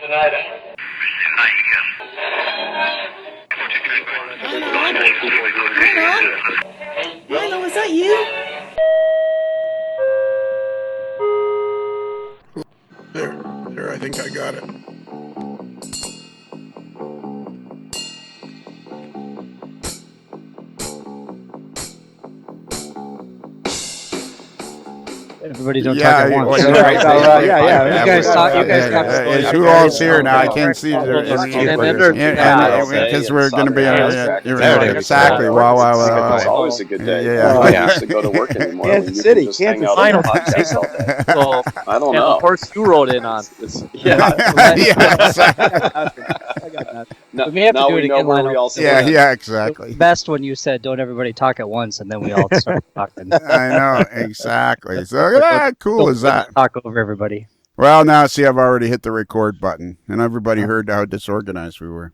tonight, huh? Milo, is that you? There, I think I got it. Everybody don't talk at once. You guys talk. You guys have who all's here now? I can't see because we're going to be exactly. Wow. It's always a good day. Yeah. I used to go to work anymore. Kansas City, Kansas City. So, I don't and know. of course, you wrote in on this. Yeah. I got that. No, We may have to now do we it know again, where Lionel. we all sit. Yeah, exactly. Best when you said, "Don't everybody talk at once," and then we all start talking. I know, exactly. So how cool is that? Talk over everybody. Well, now see, I've already hit the record button, and everybody heard how disorganized we were.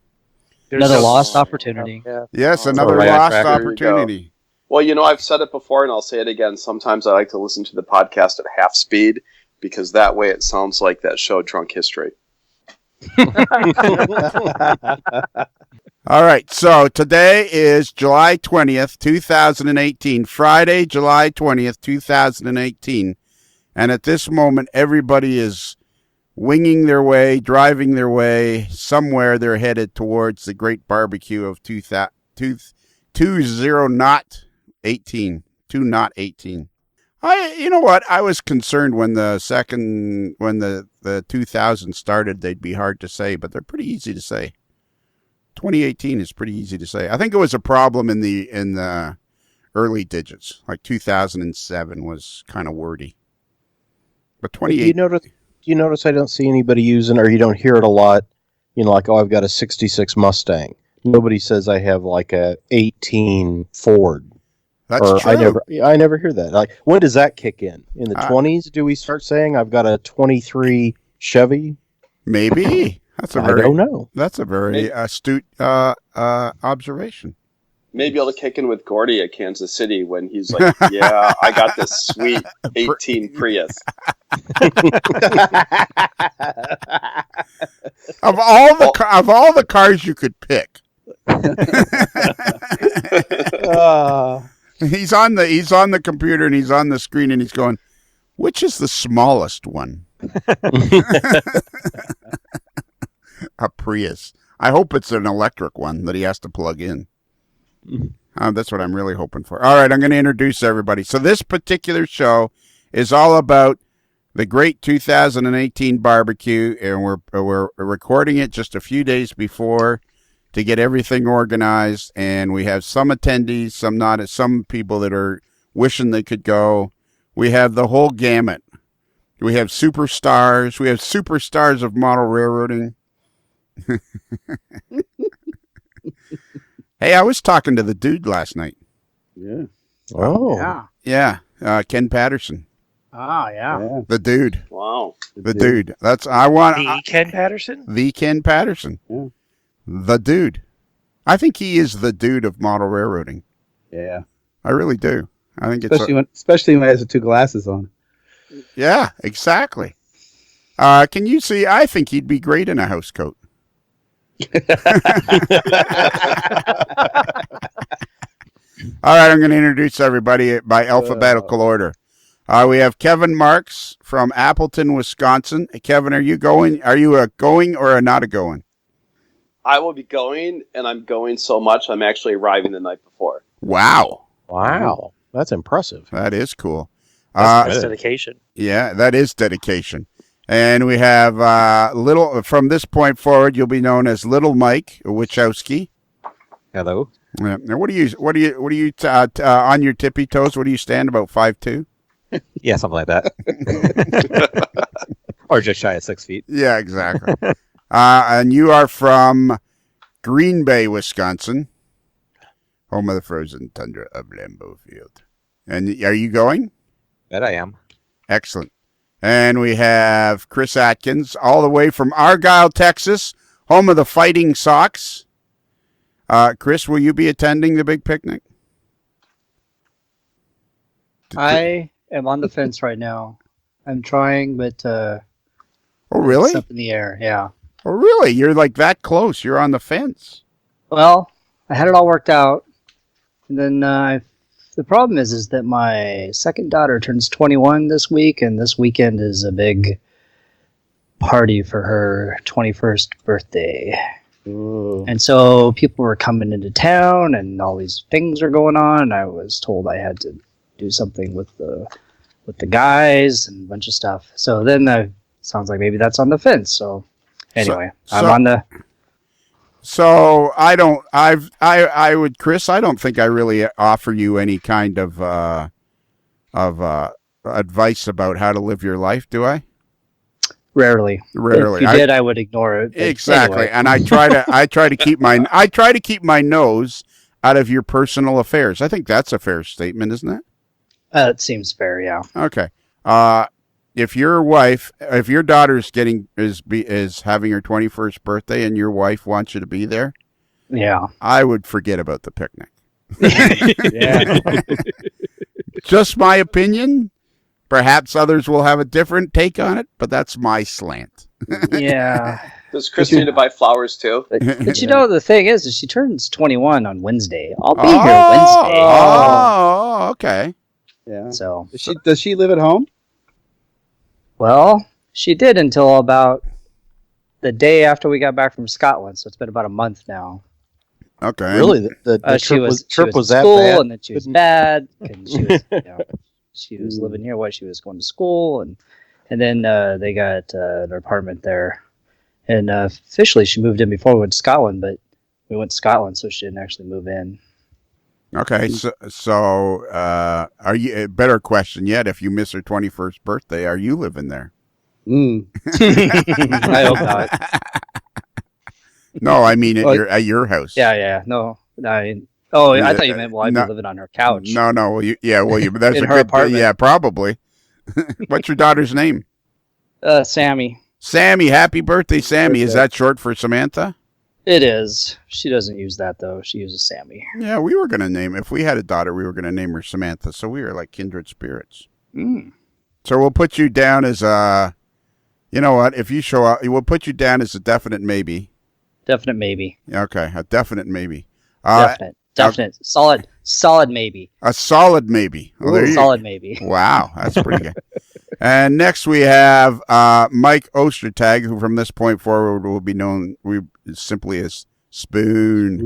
Another lost opportunity. Yes, another right on lost track. There you opportunity. Well, I've said it before, and I'll say it again. Sometimes I like to listen to the podcast at half speed because that way it sounds like that show Drunk History. All right, so today is July 20th, 2018, Friday, July 20th, 2018. And at this moment, everybody is winging their way, driving their way. Somewhere they're headed towards the great barbecue of 2018. You know what? I was concerned when the 2000 started, they'd be hard to say, but they're pretty easy to say. 2018 is pretty easy to say. I think it was a problem in the early digits, like 2007 was kind of wordy. But 2018. Do you notice I don't see anybody using, or you don't hear it a lot? Like, I've got a '66 Mustang. Nobody says I have like a 18 Ford. That's true. I never hear that. Like, when does that kick in? In the 20s, do we start saying I've got a 23 Chevy? Maybe. I don't know. That's a very astute observation. Maybe I'll kick in with Gordy at Kansas City when he's like, "Yeah, I got this sweet 18 Prius." Of all the cars you could pick, he's on the computer and he's on the screen and he's going, "Which is the smallest one?" A Prius. I hope it's an electric one that he has to plug in. That's what I'm really hoping for. All right, I'm going to introduce everybody. So this particular show is all about the great 2018 barbecue, and we're recording it just a few days before to get everything organized. And we have some attendees, some not, some people that are wishing they could go. We have the whole gamut. We have superstars. We have superstars of model railroading. Hey, I was talking to the dude last night. Yeah. Oh. Yeah. Yeah, Ken Patterson. Ah, yeah. The dude. Wow. The dude. That's Ken Patterson? The Ken Patterson. Yeah. The dude. I think he is the dude of model railroading. Yeah. I really do. I think it's especially when he has the two glasses on. Yeah, exactly. Can you see? I think he'd be great in a house coat. All right, I'm going to introduce everybody by alphabetical order. We have Kevin Marks from Appleton, Wisconsin. Hey, Kevin, are you going? Are you a going or a not a going? I will be going, and I'm going so much I'm actually arriving the night before. Wow. That's impressive. That is cool. That's dedication. Yeah, that is dedication. And we have from this point forward, you'll be known as Little Mike Wachowski. Hello. Yeah. Now, what do you on your tippy toes? What do you stand, about 5'2"? Yeah, something like that. Or just shy of 6 feet. Yeah, exactly. And you are from Green Bay, Wisconsin, home of the frozen tundra of Lambeau Field. And are you going? That I am. Excellent. And we have Chris Atkins, all the way from Argyle, Texas, home of the Fighting Sox. Chris, will you be attending the big picnic? I am on the fence right now. I'm trying, but oh, really? It's up in the air. Yeah. Oh, really? You're like that close. You're on the fence. Well, I had it all worked out, and then the problem is that my second daughter turns 21 this week, and this weekend is a big party for her 21st birthday. Ooh. And so people were coming into town, and all these things are going on. And I was told I had to do something with the guys and a bunch of stuff. So then sounds like maybe that's on the fence. So anyway, I'm on the. So I would, Chris. I don't think I really offer you any kind of advice about how to live your life, do I? Rarely. Rarely. If you did, I would ignore it. Exactly. Anyway. And I try to keep my nose out of your personal affairs. I think that's a fair statement, isn't it? It seems fair, yeah. Okay. If your daughter's is having her 21st birthday and your wife wants you to be there, yeah, I would forget about the picnic. Yeah. Just my opinion. Perhaps others will have a different take on it, but that's my slant. Yeah. Does Chris need to buy flowers too? But you know, the thing is she turns 21 on Wednesday. I'll be here Wednesday. Oh, okay. Yeah. So, Does she live at home? well, she did until about the day after we got back from Scotland. So it's been about a month now. Okay. Really, the She trip was in that school, bad? and then she was bad. And she was, she was living here while she was going to school, and then they got an apartment there. And officially, she moved in before we went to Scotland, but we went to Scotland, so she didn't actually move in. Okay. So are you? Better question yet. If you miss her 21st birthday, are you living there? I hope not. No, I mean at your house. Yeah. No, I thought you meant I'd be living on her couch. No. Well, that's In a her good apartment. Yeah, probably. What's your daughter's name? Sammy. Sammy. Happy birthday, Sammy. Is Birthday. that short for Samantha? It is. She doesn't use that though. She uses Sammy. Yeah, we were gonna name. If we had a daughter, we were gonna name her Samantha. So we were like kindred spirits. So we'll put you down as you know what? If you show up, we'll put you down as a definite maybe. Definite maybe. Okay, a definite maybe. Definite. Solid maybe. A solid maybe. Well, there you Solid maybe. Wow, that's pretty good. And next we have Mike Ostertag, who from this point forward will be known simply as Spoon.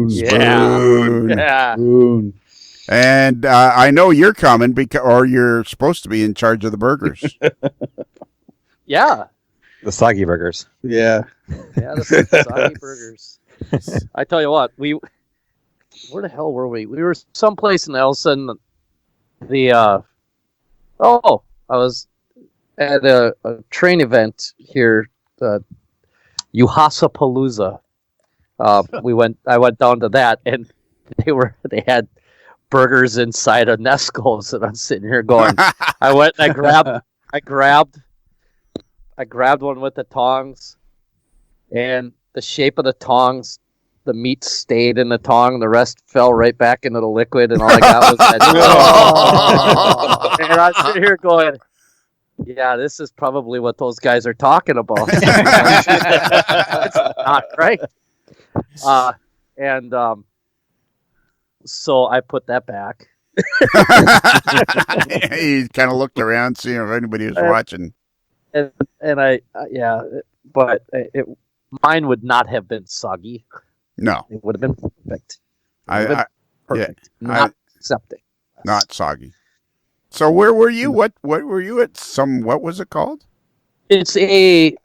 Spoon. Yeah. Spoon. And I know you're coming or you're supposed to be in charge of the burgers. Yeah. The soggy burgers. Yeah. Yeah, the soggy burgers. I tell you what, where the hell were we? We were someplace in Elson. I was at a train event here, Uhasapalooza. I went down to that, and they had burgers inside of Nesco's, and I'm sitting here going, I went and I grabbed one with the tongs, and the shape of the tongs, the meat stayed in the tong, the rest fell right back into the liquid, and all I got was that. And I'm sitting here going, yeah, this is probably what those guys are talking about. It's not right. So I put that back. He kind of looked around, seeing if anybody was watching. But mine would not have been soggy. No, It would have been perfect. Perfect. Yeah, Not accepting. not soggy. So where were you? What were you at? What was it called? It's a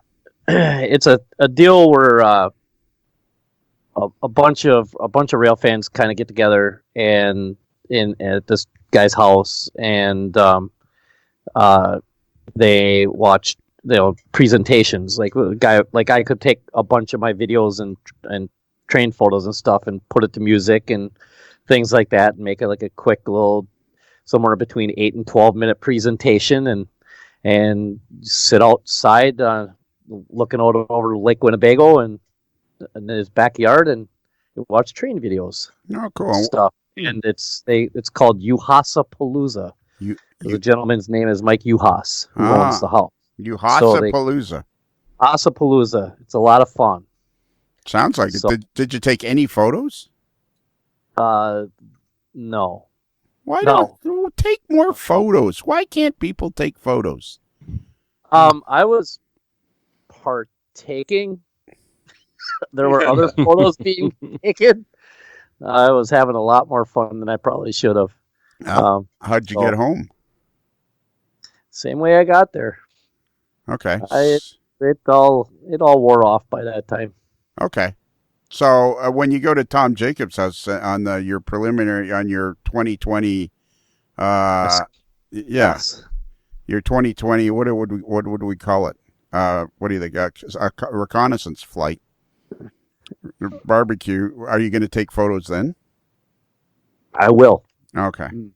deal where a bunch of rail fans kind of get together and at this guy's house, and they watch presentations. Like I could take a bunch of my videos and train photos and stuff and put it to music and things like that, and make it like a quick little somewhere between 8 and 12-minute presentation, and sit outside looking out over Lake Winnebago and in his backyard and watch train videos. Oh, cool. And stuff. And it's called Uhasapalooza. The gentleman's name is Mike Uhas, who owns the house. Uhasapalooza. Ossapalooza. It's a lot of fun. Sounds like So- it. Did you take any photos? No. Why No. don't take more photos? Why can't people take photos? I was partaking. There were other photos being taken. I was having a lot more fun than I probably should have. How'd you so- get home? Same way I got there. Okay. It all wore off by that time. Okay. So when you go to Tom Jacobs' house on your preliminary on your 2020, Yes. your 2020, what would we call it? What do you think? A reconnaissance flight, barbecue. Are you going to take photos then? I will. Okay. And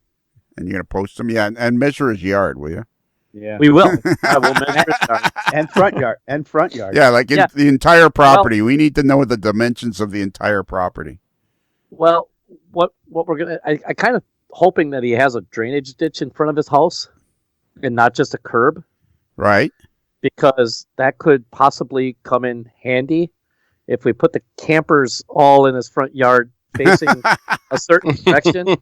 you're going to post them, yeah, and measure his yard, will you? Yeah. We will. I will measure it. And front yard. Yeah, like Yeah. the entire property. We need to know the dimensions of the entire property. Well, what we're gonna, I kind of hoping that he has a drainage ditch in front of his house, and not just a curb, Right. because that could possibly come in handy if we put the campers all in his front yard facing a certain direction.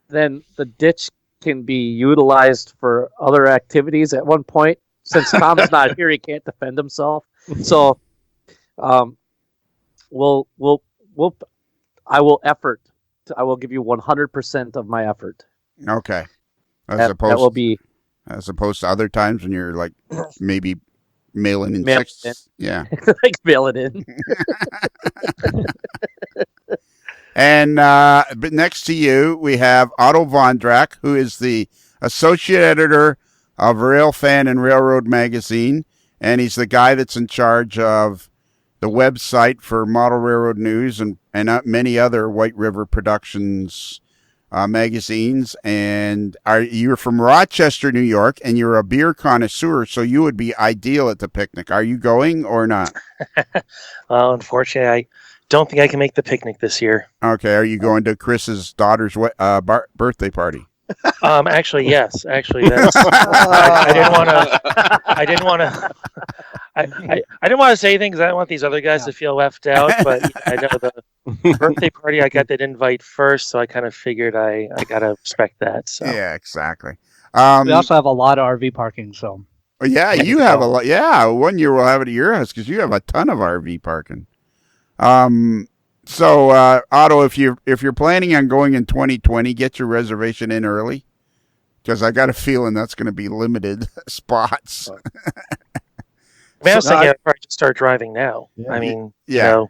Then the ditch can be utilized for other activities at one point. Since Tom's not here, he can't defend himself. So, I will effort. I will give you 100% of my effort. Okay. That will be as opposed to other times when you're like maybe mailing in Mail six. it. Yeah. like mail it in. And but next to you, we have Otto Vondrak, who is the associate editor of Rail Fan and Railroad Magazine, and he's the guy that's in charge of the website for Model Railroad News and many other White River Productions magazines. And you're from Rochester, New York, and you're a beer connoisseur, so you would be ideal at the picnic. Are you going or not? Well, unfortunately, I don't think I can make the picnic this year. Okay, are you going to Chris's daughter's birthday party? Actually, yes. Actually, that's. I didn't want to. I didn't want to. I didn't want to say anything because I don't want these other guys to feel left out. But I know the birthday party I got that invite first, so I kind of figured I gotta respect that. So Yeah, exactly. We also have a lot of RV parking, so Yeah, you have a lot. Yeah, one year we'll have it at your house because you have a ton of RV parking. So Otto, if you're planning on going in 2020, get your reservation in early because I got a feeling that's going to be limited spots. I was thinking I'd probably just start driving now. Yeah. I mean, Yeah.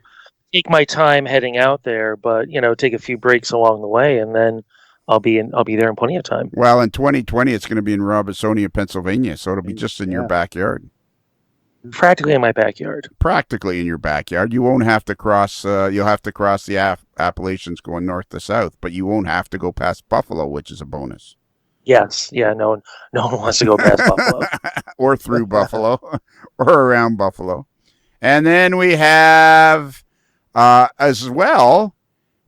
take my time heading out there, but take a few breaks along the way, and then I'll be there in plenty of time. Well, in 2020, it's going to be in Robertsonia, Pennsylvania, so it'll be just in your Yeah. backyard. Practically in my backyard. Practically in your backyard. You won't have to cross. You'll have to cross the Appalachians going north to south, but you won't have to go past Buffalo, which is a bonus. Yes, yeah. No one wants to go past Buffalo. Or through Buffalo, or around Buffalo. And then we have, as well,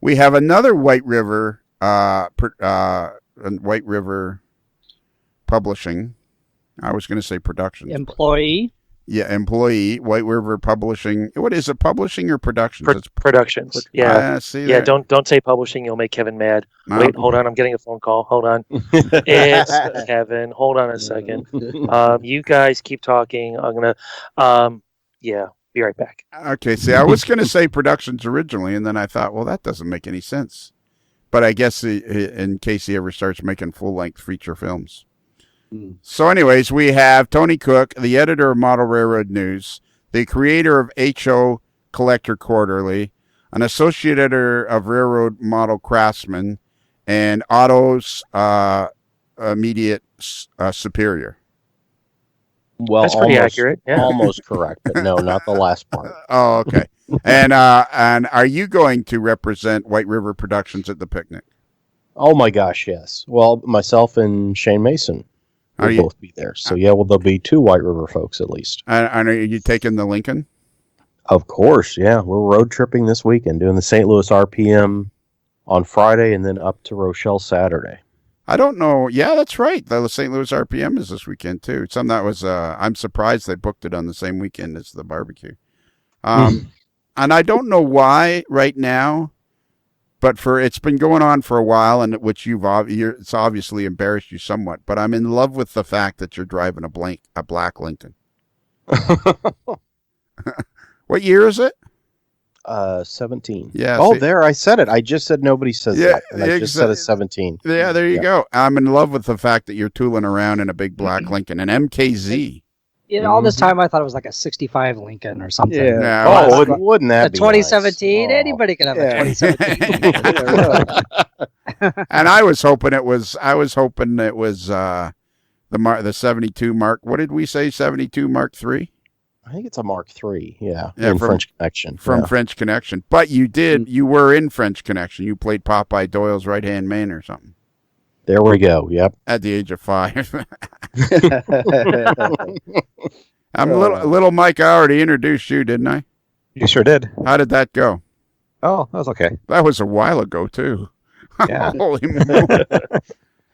we have another White River, White River Publishing. I was going to say production. employee. Yeah, employee, White River Publishing. What is it, publishing or productions? It's Productions. Yeah. see Yeah, there? don't say publishing. You'll make Kevin mad. No. Wait, hold on. I'm getting a phone call. Hold on. It's Kevin. Hold on a second. You guys keep talking. I'm going to, be right back. Okay, see, I was going to say productions originally, and then I thought, well, that doesn't make any sense. But I guess in case he ever starts making full-length feature films. So anyways, we have Tony Cook, the editor of Model Railroad News, the creator of HO Collector Quarterly, an associate editor of Railroad Model Craftsman, and Otto's immediate superior. Well, That's pretty almost, accurate. Yeah. almost correct, but no, not the last part. Oh, okay. And are you going to represent White River Productions at the picnic? Oh my gosh, yes. Well, myself and Shane Mason Are will you- both be there. So yeah, well, there'll be 2 White River folks at least. And are you taking the Lincoln? Of course, yeah. We're road tripping this weekend, doing the St. Louis RPM on Friday and then up to Rochelle Saturday. I don't know. Yeah, that's right. The St. Louis RPM is this weekend too. Some that was. I'm surprised they booked it on the same weekend as the barbecue. And I don't know why right now, but it's been going on for a while, and which it's obviously embarrassed you somewhat. But I'm in love with the fact that you're driving a black Lincoln. What year is it? 17. Yeah. Oh, there, I said it. I just said nobody says that, and I just said exactly. it's 17. Yeah, there you go. I'm in love with the fact that you're tooling around in a big black Lincoln, an MKZ. All this time I thought it was like a 65 Lincoln or something. Yeah. Yeah, Oh, wouldn't that A be 2017? nice? Oh. Anybody can have Yeah. a 2017. And I was hoping it was the 72 Mark. What did we say? 72 Mark III I think it's a Mark III. Yeah, Yeah, in from- French Connection. from Yeah. French Connection. But you were in French Connection. You played Popeye Doyle's right hand man or something There we go. Yep. at the age of 5. I'm little Mike. I already introduced you, didn't I? You sure did. How did that go? Oh, that was okay. That was a while ago too. Yeah. Holy moly.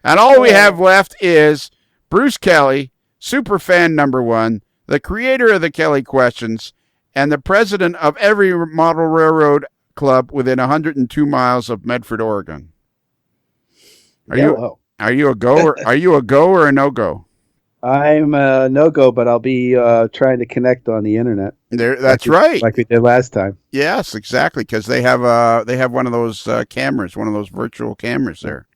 And all we have left is Bruce Kelly, super fan number 1, the creator of the Kelly Questions, and the president of every model railroad club within 102 miles of Medford, Oregon. Are you a go or a no go? I'm a no-go, but I'll be trying to connect on the internet. That's right. Like we did last time. Yes, exactly, because they have one of those cameras, one of those virtual cameras there.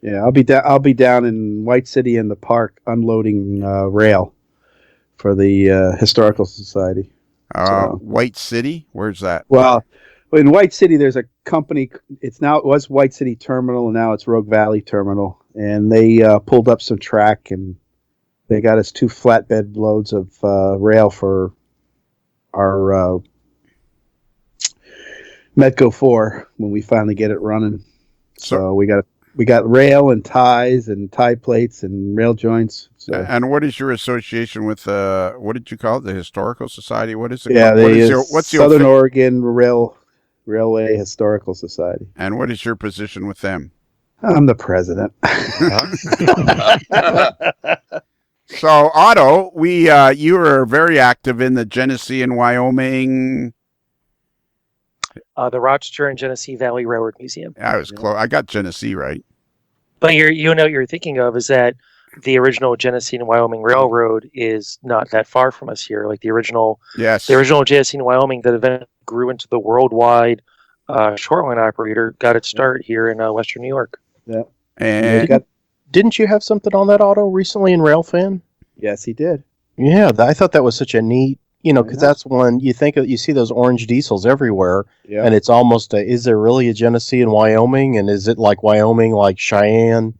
Yeah, I'll be down in White City in the park unloading rail for the Historical Society. White City, where's that? Well, in White City, there's a company. It was White City Terminal, and now it's Rogue Valley Terminal. And they pulled up some track, and they got us 2 flatbed loads of rail for our Medco 4 when we finally get it running. So we got rail and ties and tie plates and rail joints. So. And what is your association with what did you call it? The Historical Society? What is it? Yeah, what's Southern Oregon Railway Historical Society. And what is your position with them? I'm the president. So, Otto, you were very active in the Genesee and Wyoming. The Rochester and Genesee Valley Railroad Museum. I was close. I got Genesee right. But you know what you're thinking of is that the original Genesee and Wyoming Railroad is not that far from us here. Like the original Genesee and Wyoming that eventually grew into the worldwide shoreline operator got its start here in Western New York. Yeah. And Didn't you have something on that, Auto, recently in Railfan? Yes, he did. Yeah, I thought that was such a neat, because that's when you see those orange diesels everywhere, and it's almost is there really a Genesee in Wyoming, and is it like Wyoming, like Cheyenne?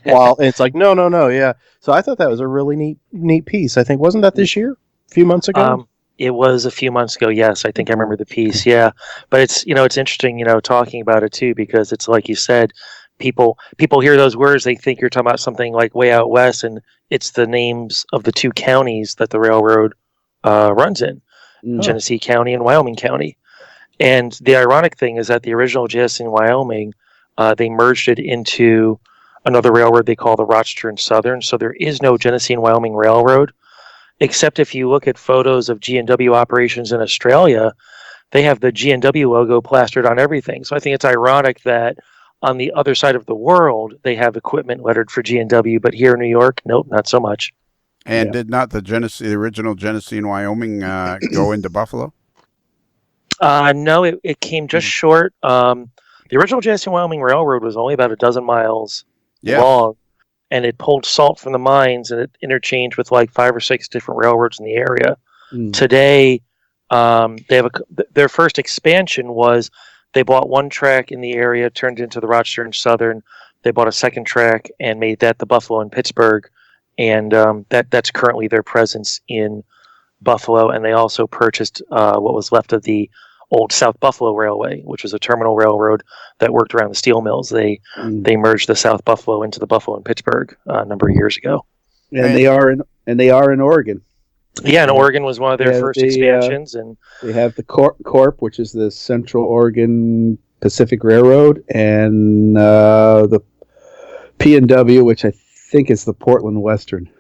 Well, it's like no, yeah. So I thought that was a really neat piece. I think wasn't that this year, a few months ago? It was a few months ago. Yes, I think I remember the piece. Yeah, but it's it's interesting, talking about it too, because it's like you said. People hear those words, they think you're talking about something like way out west, and it's the names of the 2 counties that the railroad runs in, Genesee County and Wyoming County. And the ironic thing is that the original Genesee and Wyoming, they merged it into another railroad they call the Rochester and Southern. So there is no Genesee and Wyoming Railroad, except if you look at photos of G&W operations in Australia, they have the G&W logo plastered on everything. So I think it's ironic that on the other side of the world, they have equipment lettered for G&W, but here in New York, nope, not so much. And did not the original Genesee and Wyoming go into Buffalo? No, it came just short. The original Genesee and Wyoming Railroad was only about a dozen miles long, and it pulled salt from the mines, and it interchanged with like 5 or 6 different railroads in the area. Today, they have their first expansion was they bought 1 track in the area, turned into the Rochester and Southern. They bought a 2nd track and made that the Buffalo and Pittsburgh, and that's currently their presence in Buffalo. And they also purchased what was left of the old South Buffalo Railway, which was a terminal railroad that worked around the steel mills. They merged the South Buffalo into the Buffalo and Pittsburgh a number of years ago. And they are in Oregon. Yeah, and Oregon was one of their first expansions, and they have the Corp, which is the Central Oregon Pacific Railroad, and the P&W, which I think is the Portland Western.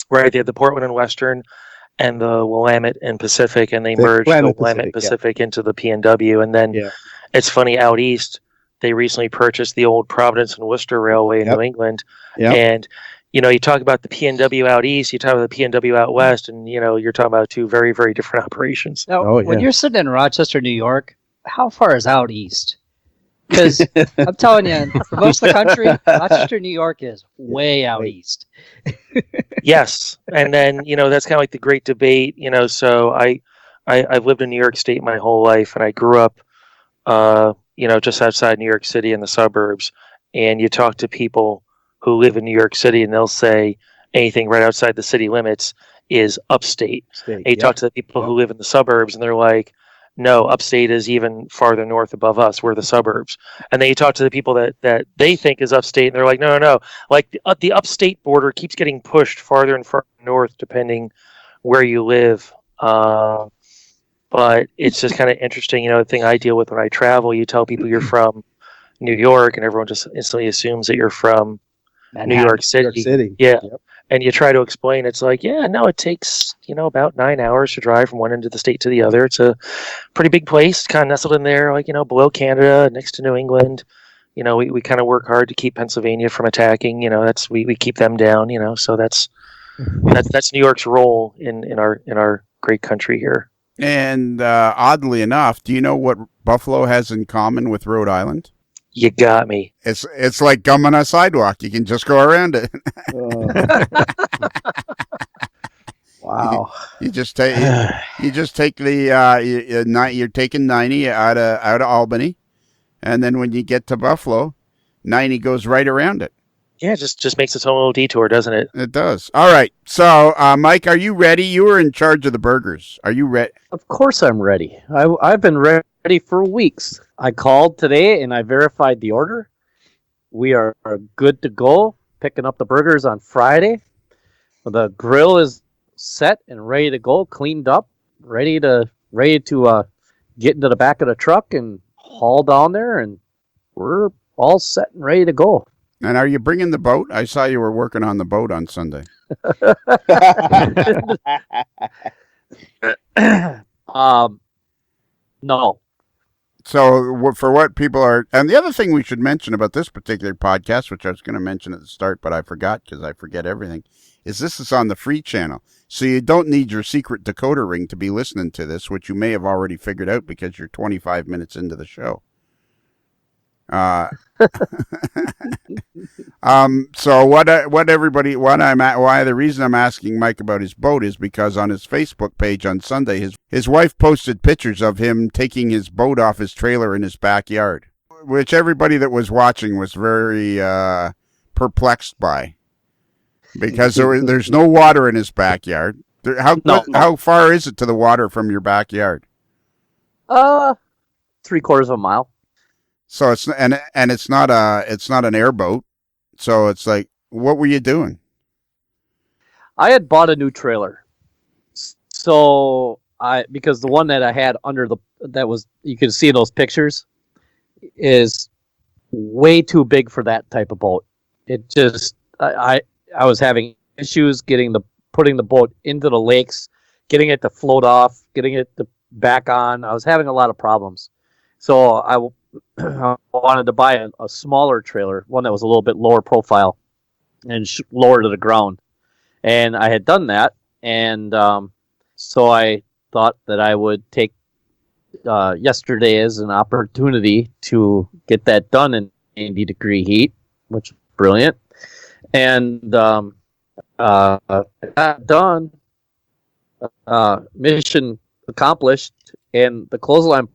Right, they had the Portland and Western and the Willamette and Pacific, and they merged the Willamette Willamette Pacific, Pacific into the P&W. And then it's funny, out east, they recently purchased the old Providence and Worcester Railway in New England. And, you talk about the P&W out east, you talk about the P&W out west, and, you're talking about two very, very different operations. Now, when you're sitting in Rochester, New York, how far is out east? Because I'm telling you, for most of the country, Rochester, New York is way out east. Yes, and then that's kind of like the great debate. So I've lived in New York State my whole life, and I grew up, just outside New York City in the suburbs. And you talk to people who live in New York City, and they'll say anything right outside the city limits is upstate. And you talk to the people who live in the suburbs, and they're like, no, upstate is even farther north above us. We're the suburbs. And then you talk to the people that they think is upstate, and they're like, no. Like the upstate border keeps getting pushed farther and farther north depending where you live. But it's just kind of interesting. The thing I deal with when I travel, you tell people you're from New York, and everyone just instantly assumes that you're from New York City. Yeah. Yep. And you try to explain, it's like, no, it takes, about 9 hours to drive from one end of the state to the other. It's a pretty big place, kind of nestled in there, like, below Canada, next to New England. We kind of work hard to keep Pennsylvania from attacking. We keep them down, so that's New York's role in our great country here. And oddly enough, do you know what Buffalo has in common with Rhode Island? You got me. It's like gum on a sidewalk. You can just go around it. Wow. You just take the you're taking 90 out of Albany, and then when you get to Buffalo, 90 goes right around it. Yeah, just makes its own little detour, doesn't it? It does. All right. So, Mike, are you ready? You were in charge of the burgers. Are you ready? Of course I'm ready. I've been ready for weeks. I called today and I verified the order. We are good to go. Picking up the burgers on Friday. The grill is set and ready to go, cleaned up, ready to get into the back of the truck and haul down there, and we're all set and ready to go. And are you bringing the boat? I saw you were working on the boat on Sunday. No. So for what people are, and the other thing we should mention about this particular podcast, which I was going to mention at the start, but I forgot because I forget everything, is this is on the free channel. So you don't need your secret decoder ring to be listening to this, which you may have already figured out because you're 25 minutes into the show. So the reason I'm asking Mike about his boat is because on his Facebook page on Sunday, his wife posted pictures of him taking his boat off his trailer in his backyard, which everybody that was watching was very perplexed by, because there's no water in his backyard. How far is it to the water from your backyard? 3/4 of a mile. So it's not an airboat. So it's like, what were you doing? I had bought a new trailer. So because the one that I had you can see those pictures, is way too big for that type of boat. It just, I was having issues putting the boat into the lakes, getting it to float off, getting it to back on. I was having a lot of problems. So I wanted to buy a smaller trailer, one that was a little bit lower profile and lower to the ground. And I had done that, and so I thought that I would take yesterday as an opportunity to get that done in 90-degree heat, which was brilliant. And got done, mission accomplished, and the clothesline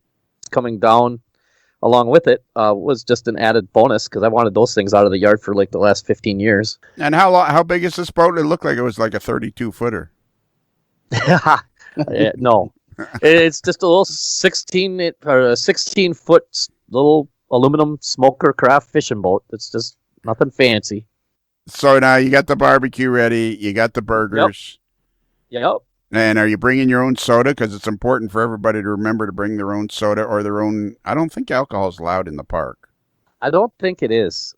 coming down along with it was just an added bonus because I wanted those things out of the yard for like the last 15 years. And how big is this boat? It looked like it was like a 32-footer. No, it's just a little 16-foot little aluminum smoker craft fishing boat. It's just nothing fancy. So now you got the barbecue ready. You got the burgers. Yep. And are you bringing your own soda? Because it's important for everybody to remember to bring their own soda or their own. I don't think alcohol is allowed in the park. I don't think it is.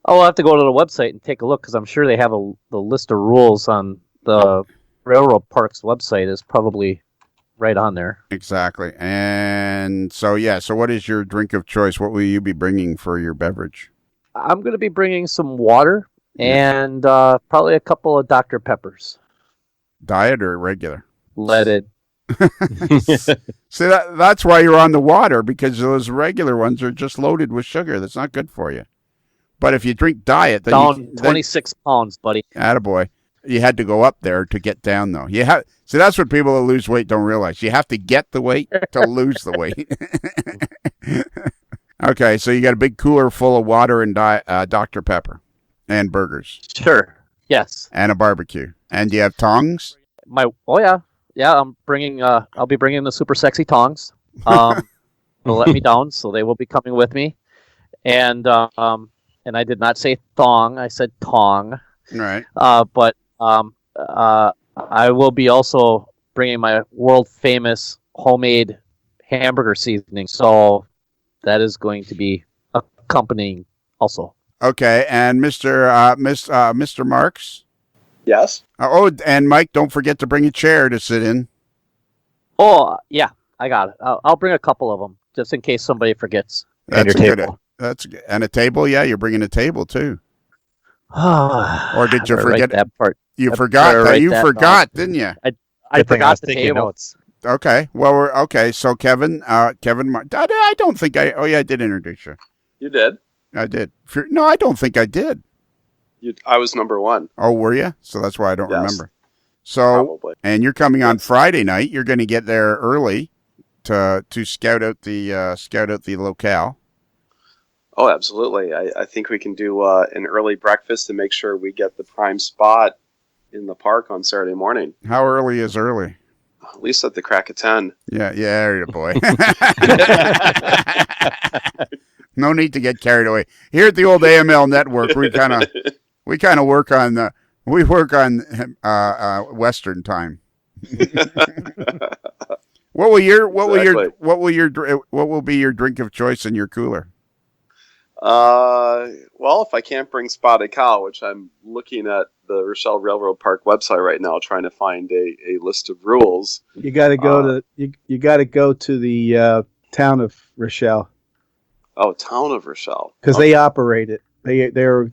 I'll have to go to the website and take a look because I'm sure they have the list of rules on the railroad park's website is probably right on there. Exactly. And so what is your drink of choice? What will you be bringing for your beverage? I'm going to be bringing some water and probably a couple of Dr. Peppers. Diet or regular? Leaded. See, that's why you're on the water, because those regular ones are just loaded with sugar. That's not good for you. But if you drink diet, then down 26 pounds, buddy. Attaboy. You had to go up there to get down, though. See, that's what people who lose weight don't realize. You have to get the weight to lose the weight. Okay, so you got a big cooler full of water and Dr. Pepper and burgers. Sure. Yes. And a barbecue. And do you have tongs? I'm bringing. I'll be bringing the super sexy tongs. They'll let me down, so they will be coming with me. And I did not say thong. I said tong. Right. But I will be also bringing my world famous homemade hamburger seasoning. So that is going to be accompanying also. Okay, and Mr. Marks. Yes. And Mike, don't forget to bring a chair to sit in. Oh, yeah, I got it. I'll bring a couple of them just in case somebody forgets. And your table. That's good. And a table. Yeah, you're bringing a table too. Or did you forget that part? You forgot. You forgot, didn't you? I forgot the table. Notes. Okay. Well, okay. So Kevin, I don't think I. Oh yeah, I did introduce you. You did. I did. No, I don't think I did. I was number one. Oh, were you? So that's why I don't remember. So, probably. And you're coming on Friday night. You're going to get there early to scout out the locale. Oh, absolutely. I think we can do an early breakfast to make sure we get the prime spot in the park on Saturday morning. How early is early? At least at the crack of 10. Yeah, boy. No need to get carried away. Here at the old AML network, we kind of work on Western time. What will be your drink of choice in your cooler? Well, if I can't bring spotted cow, which I'm looking at the Rochelle Railroad Park website right now, trying to find a list of rules. You got to go you got to go to the town of Rochelle. Oh, town of Rochelle, because they operate it.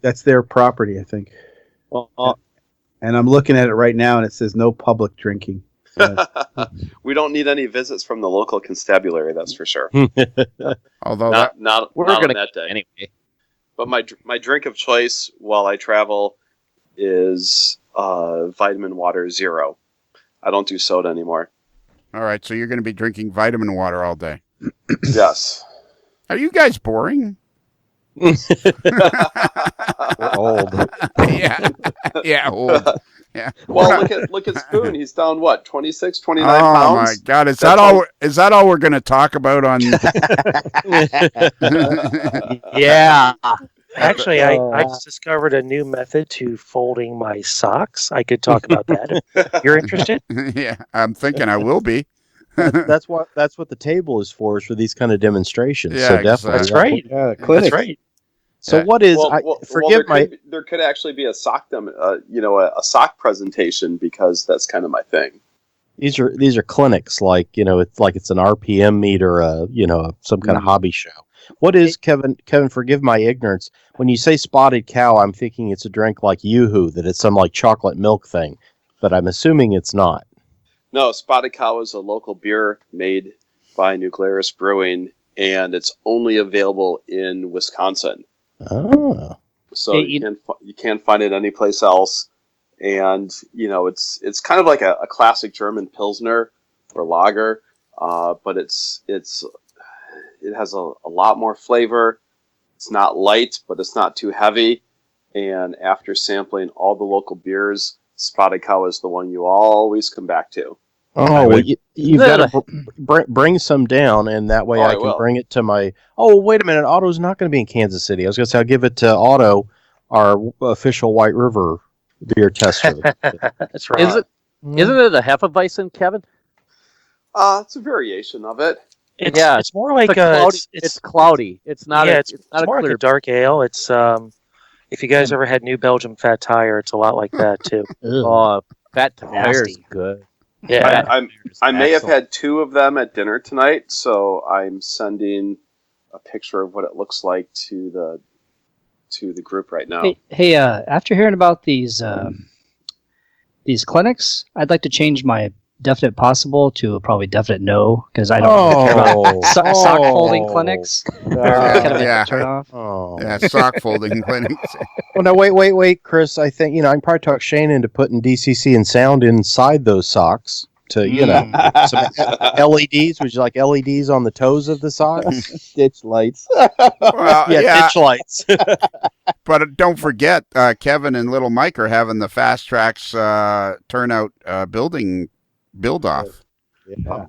That's their property, I think. And I'm looking at it right now, and it says no public drinking. We don't need any visits from the local constabulary, that's for sure. Although not we're on gonna that day anyway. But my drink of choice while I travel is vitamin water zero. I don't do soda anymore. All right, so you're going to be drinking vitamin water all day. Yes. Are you guys boring? We're old. Yeah, old. Yeah. Well, look at Spoon. He's down 26, 29 pounds. Oh my God! Is that all we're going to talk about on? Yeah. Actually, I just discovered a new method to folding my socks. I could talk about that if you're interested. Yeah, I'm thinking I will be. That's what the table is for these kind of demonstrations. Yeah, so definitely. That's right. Clinics. That's right. So what is? There could actually be a sock a sock presentation, because that's kind of my thing. These are clinics, it's like it's an RPM meet or some kind of hobby show. What is, Kevin? Forgive my ignorance. When you say spotted cow, I'm thinking it's a drink like Yoo-Hoo, that it's some like chocolate milk thing, but I'm assuming it's not. No, Spotted Cow is a local beer made by Nuclearis Brewing, and it's only available in Wisconsin. Oh. So you can't find it anyplace else. And, it's kind of like a classic German Pilsner or lager, but it has a lot more flavor. It's not light, but it's not too heavy. And after sampling all the local beers, Spotted Cow is the one you always come back to. Oh, well, you've got to bring some down, and that way I can bring it to my... Oh, wait a minute. Otto's not going to be in Kansas City. I was going to say I'll give it to Otto, our official White River beer tester. That's right. Isn't it a Hefeweizen, Kevin? It's a variation of it. It's more like it's cloudy. It's not. Yeah, it's more like a dark ale. It's If you guys ever had New Belgium fat tire, it's a lot like that too. Oh, fat tire's Nasty. good. Yeah. I may have had 2 of them at dinner tonight, so I'm sending a picture of what it looks like to the group right now. Hey, after hearing about these clinics, I'd like to change my definite possible to a probably definite no, because I don't care about sock folding clinics. They're kind of a turn off. Oh. Yeah, sock folding clinics. Well, no, wait, Chris. I think I can probably talk Shane into putting DCC and sound inside those socks to some LEDs. Would you like LEDs on the toes of the socks? Ditch lights. Well, Ditch lights. But don't forget, Kevin and Little Mike are having the Fast Tracks turnout build off. Yeah.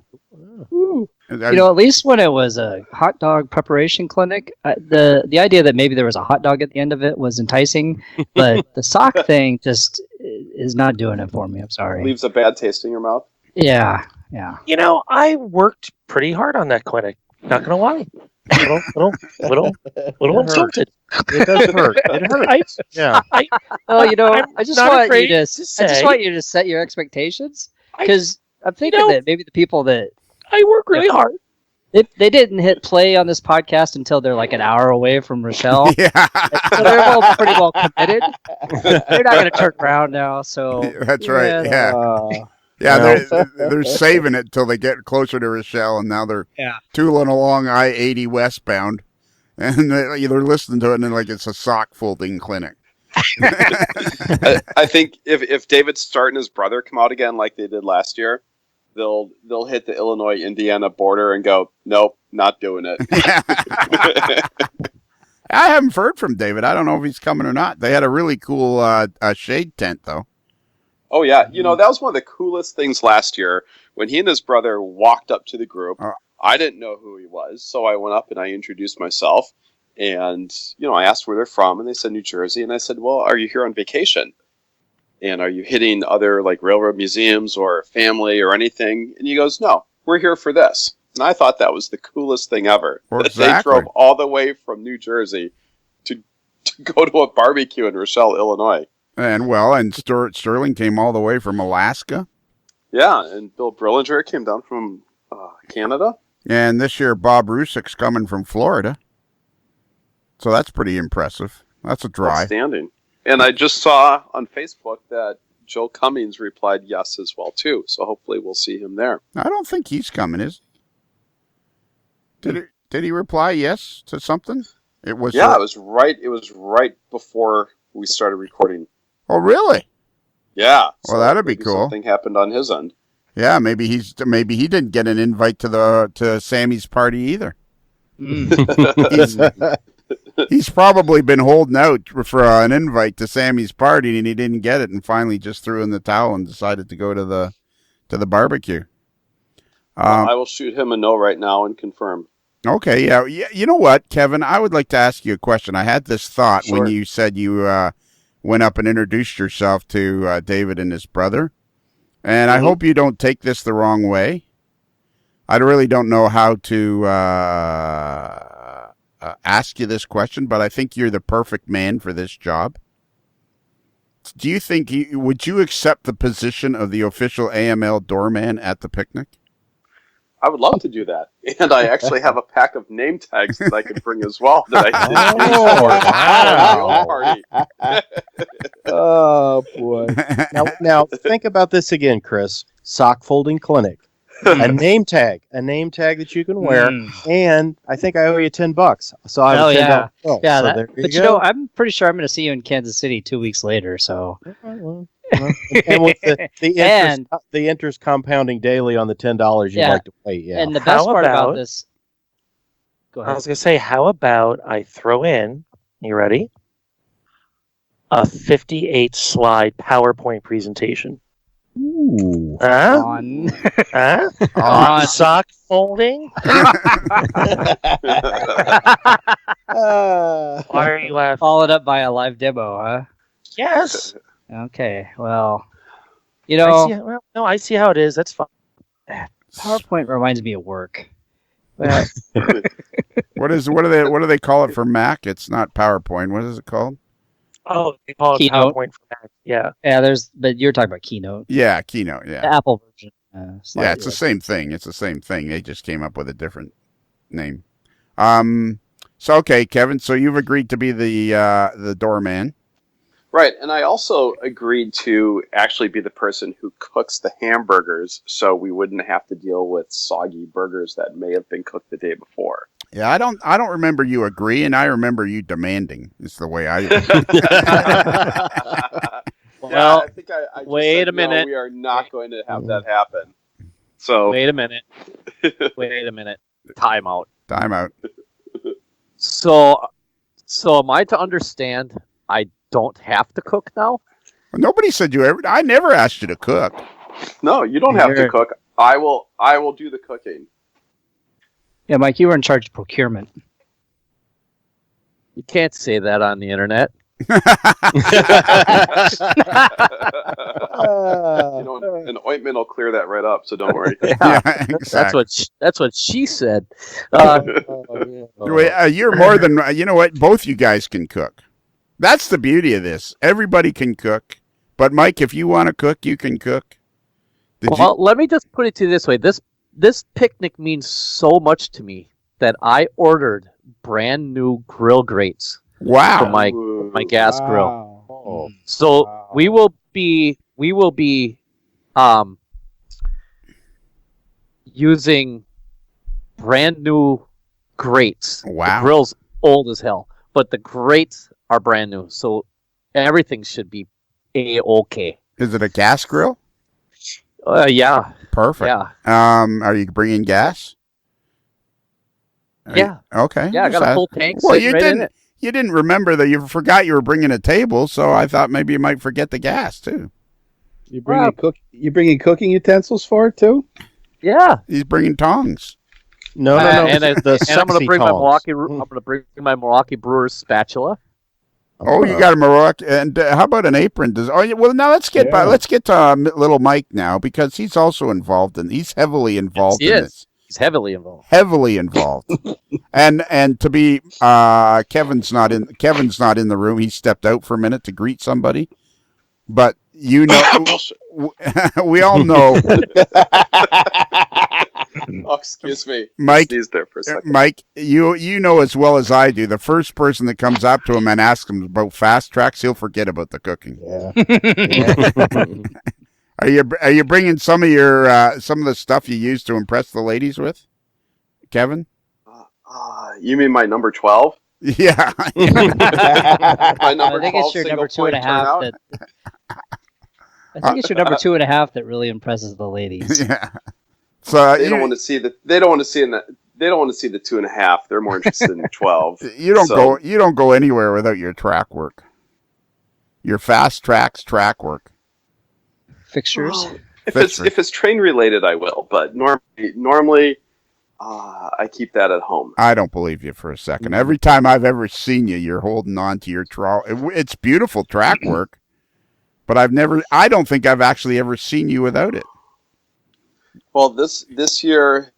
At least when it was a hot dog preparation clinic, the idea that maybe there was a hot dog at the end of it was enticing, but the sock thing just is not doing it for me. I'm sorry. Leaves a bad taste in your mouth. Yeah. I worked pretty hard on that clinic. Not gonna lie. Little insulted. It does hurt. It hurts. Yeah. I just want you to set your expectations, because I'm thinking that maybe the people that I work really hard. They didn't hit play on this podcast until they're like an hour away from Rochelle. Yeah. So they're all pretty well committed. They're not going to turn around now. So That's right. Yeah. They're saving it till they get closer to Rochelle, and now they're tooling along I-80 westbound, and they're listening to it, and they're like it's a sock folding clinic. I think if David Starr and his brother come out again like they did last year, they'll hit the Illinois-Indiana border and go, nope, not doing it. I haven't heard from David. I don't know if he's coming or not. They had a really cool shade tent, though. Oh, yeah. That was one of the coolest things last year when he and his brother walked up to the group. I didn't know who he was, so I went up and I introduced myself. And, I asked where they're from, and they said New Jersey. And I said, well, are you here on vacation? And are you hitting other, like, railroad museums or family or anything? And he goes, no, we're here for this. And I thought that was the coolest thing ever. Exactly. That they drove all the way from New Jersey to go to a barbecue in Rochelle, Illinois. And Stuart Sterling came all the way from Alaska. Yeah, and Bill Brillinger came down from Canada. And this year, Bob Rusick's coming from Florida. So that's pretty impressive. That's a drive. Outstanding. And I just saw on Facebook that Joe Cummings replied yes as well, too. So hopefully we'll see him there. I don't think he's coming, is he? Did he reply yes to something? It was right before we started recording. Oh, really? Yeah. Well, that'd be cool. Something happened on his end. Yeah, maybe he didn't get an invite to Sammy's party either. He's probably been holding out for an invite to Sammy's party, and he didn't get it, and finally just threw in the towel and decided to go to the barbecue. I will shoot him a note right now and confirm. Okay, yeah. You know what, Kevin? I would like to ask you a question. I had this thought when you said you went up and introduced yourself to David and his brother, and I hope you don't take this the wrong way. I really don't know how to ask you this question, but I think you're the perfect man for this job. Do you think would you accept the position of the official AML doorman at the picnic? I would love to do that, and I actually have a pack of name tags that I could bring as well. That I did. Oh boy! Now think about this again, Chris. Sock folding clinic. A name tag that you can wear, and I think I owe you $10. So I have $10 bill. Yeah, so but I'm pretty sure I'm going to see you in Kansas City 2 weeks later. So, and with the interest compounding daily on the $10 you'd like to pay. Yeah, and the best part about this. Go ahead. I was going to say, how about I throw in? You ready? A 58 slide PowerPoint presentation. Ooh. On sock folding. Why are you laughing? Followed up by a live demo, huh? Yes. Okay. Well, I see how it is. That's fine. PowerPoint reminds me of work. But What do they call it for Mac? It's not PowerPoint. What is it called? Oh, they call it Keynote. PowerPoint for Mac. Yeah. Yeah, but you're talking about Keynote, Yeah, Keynote. the Yeah, Apple version. yeah. It's Slightly the less. same thing. It's the same thing. They just came up with a different name. So okay, Kevin. So you've agreed to be the doorman. Right, and I also agreed to actually be the person who cooks the hamburgers, so we wouldn't have to deal with soggy burgers that may have been cooked the day before. Yeah, I don't remember you agreeing. I remember you demanding. Is the way I. Well, I think I just wait said, a minute. No, we are not going to have that happen. So Wait a minute. Time out. Time out. So am I to understand I don't have to cook now? Nobody said you ever. I never asked you to cook. no, you don't have to cook. I will do the cooking. Yeah, Mike, you were in charge of procurement. You can't say that on the internet. An ointment will clear that right up, so don't worry. Yeah, exactly. That's what she said. You're more than you know. What? Both you guys can cook. That's the beauty of this. Everybody can cook. But Mike, if you want to cook, you can cook. Let me just put it to you this way. This picnic means so much to me that I ordered brand new grill grates for my gas grill. Oh. So we will be using brand new grates. Wow. The grill's old as hell, but the grates are brand new. So everything should be A-okay. Is it a gas grill? Yeah. Perfect. Yeah. Are you bringing gas? Yeah. Okay. Yeah, I got a full tank Well, sitting right in it. You didn't remember that you forgot you were bringing a table, so I thought maybe you might forget the gas too. You bringing cooking utensils for it too? Yeah. He's bringing tongs. No. And I'm going to bring my tongs. my Milwaukee Brewers spatula. Oh, you got a Morocco, and how about an apron? Well, now let's get to little Mike now because he's also involved he's heavily involved in this. He's heavily involved. Heavily involved, and to be Kevin's not in the room. He stepped out for a minute to greet somebody, but you know, we all know. Oh, excuse me, Mike. Sneezed there for a second. Mike, you know as well as I do. The first person that comes up to him and asks him about fast tracks, he'll forget about the cooking. Yeah. Are you bringing some of the stuff you use to impress the ladies with, Kevin? You mean my number 12? Yeah. My number I think 12 it's your single number 2.5 point turnout? I think it's your number 2.5 that really impresses the ladies. Yeah. So They don't want to see the 2.5. They're more interested in 12. You don't go anywhere without your track work. Your fast tracks track work. Fixtures. If it's train related, I will. But normally, I keep that at home. I don't believe you for a second. Every time I've ever seen you, you're holding on to your trawl. It's beautiful track work, but I don't think I've actually ever seen you without it. Well, this year,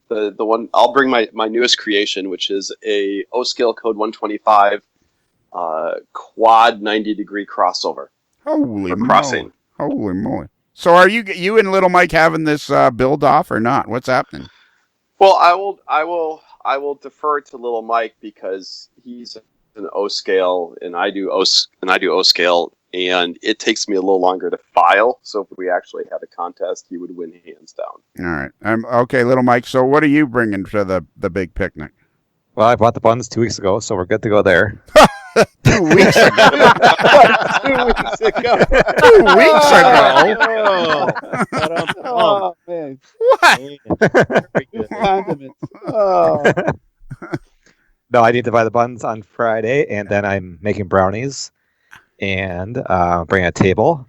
the one I'll bring my newest creation, which is a O-Scale Code 125 quad 90-degree crossover. Holy moly! Crossing. Holy moly! So are you and Little Mike having this build off or not? What's happening? Well, I will defer to Little Mike because he's an O-Scale and I do O-Scale. And it takes me a little longer to file. So if we actually had a contest, he would win hands down. All right. Okay, Little Mike. So what are you bringing to the big picnic? Well, I bought the buns 2 weeks ago, so we're good to go there. 2 weeks ago. 2 weeks ago. 2 weeks ago. Oh man. What? Condiments. Oh. No, I need to buy the buns on Friday, and then I'm making brownies and bringing a table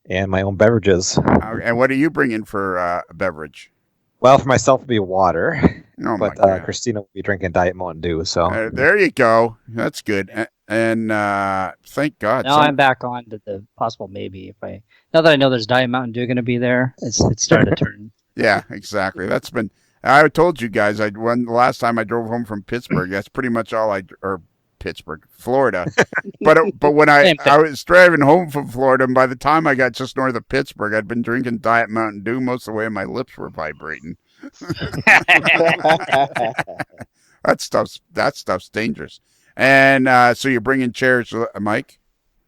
and my own beverages. And what are you bringing for a beverage? Well, for myself, it'll be water. Oh, but my God. Christina will be drinking Diet Mountain Dew. So There you go. That's good. And thank God. Now I'm back on to the possible maybe. Now that I know there's Diet Mountain Dew going to be there, it's starting to turn. Yeah, exactly. That's been. I told you guys. The last time I drove home from Pittsburgh. That's pretty much all or Pittsburgh, Florida. but when I was driving home from Florida, and by the time I got just north of Pittsburgh, I'd been drinking Diet Mountain Dew most of the way, and my lips were vibrating. That stuff's dangerous. And so you're bringing chairs, Mike?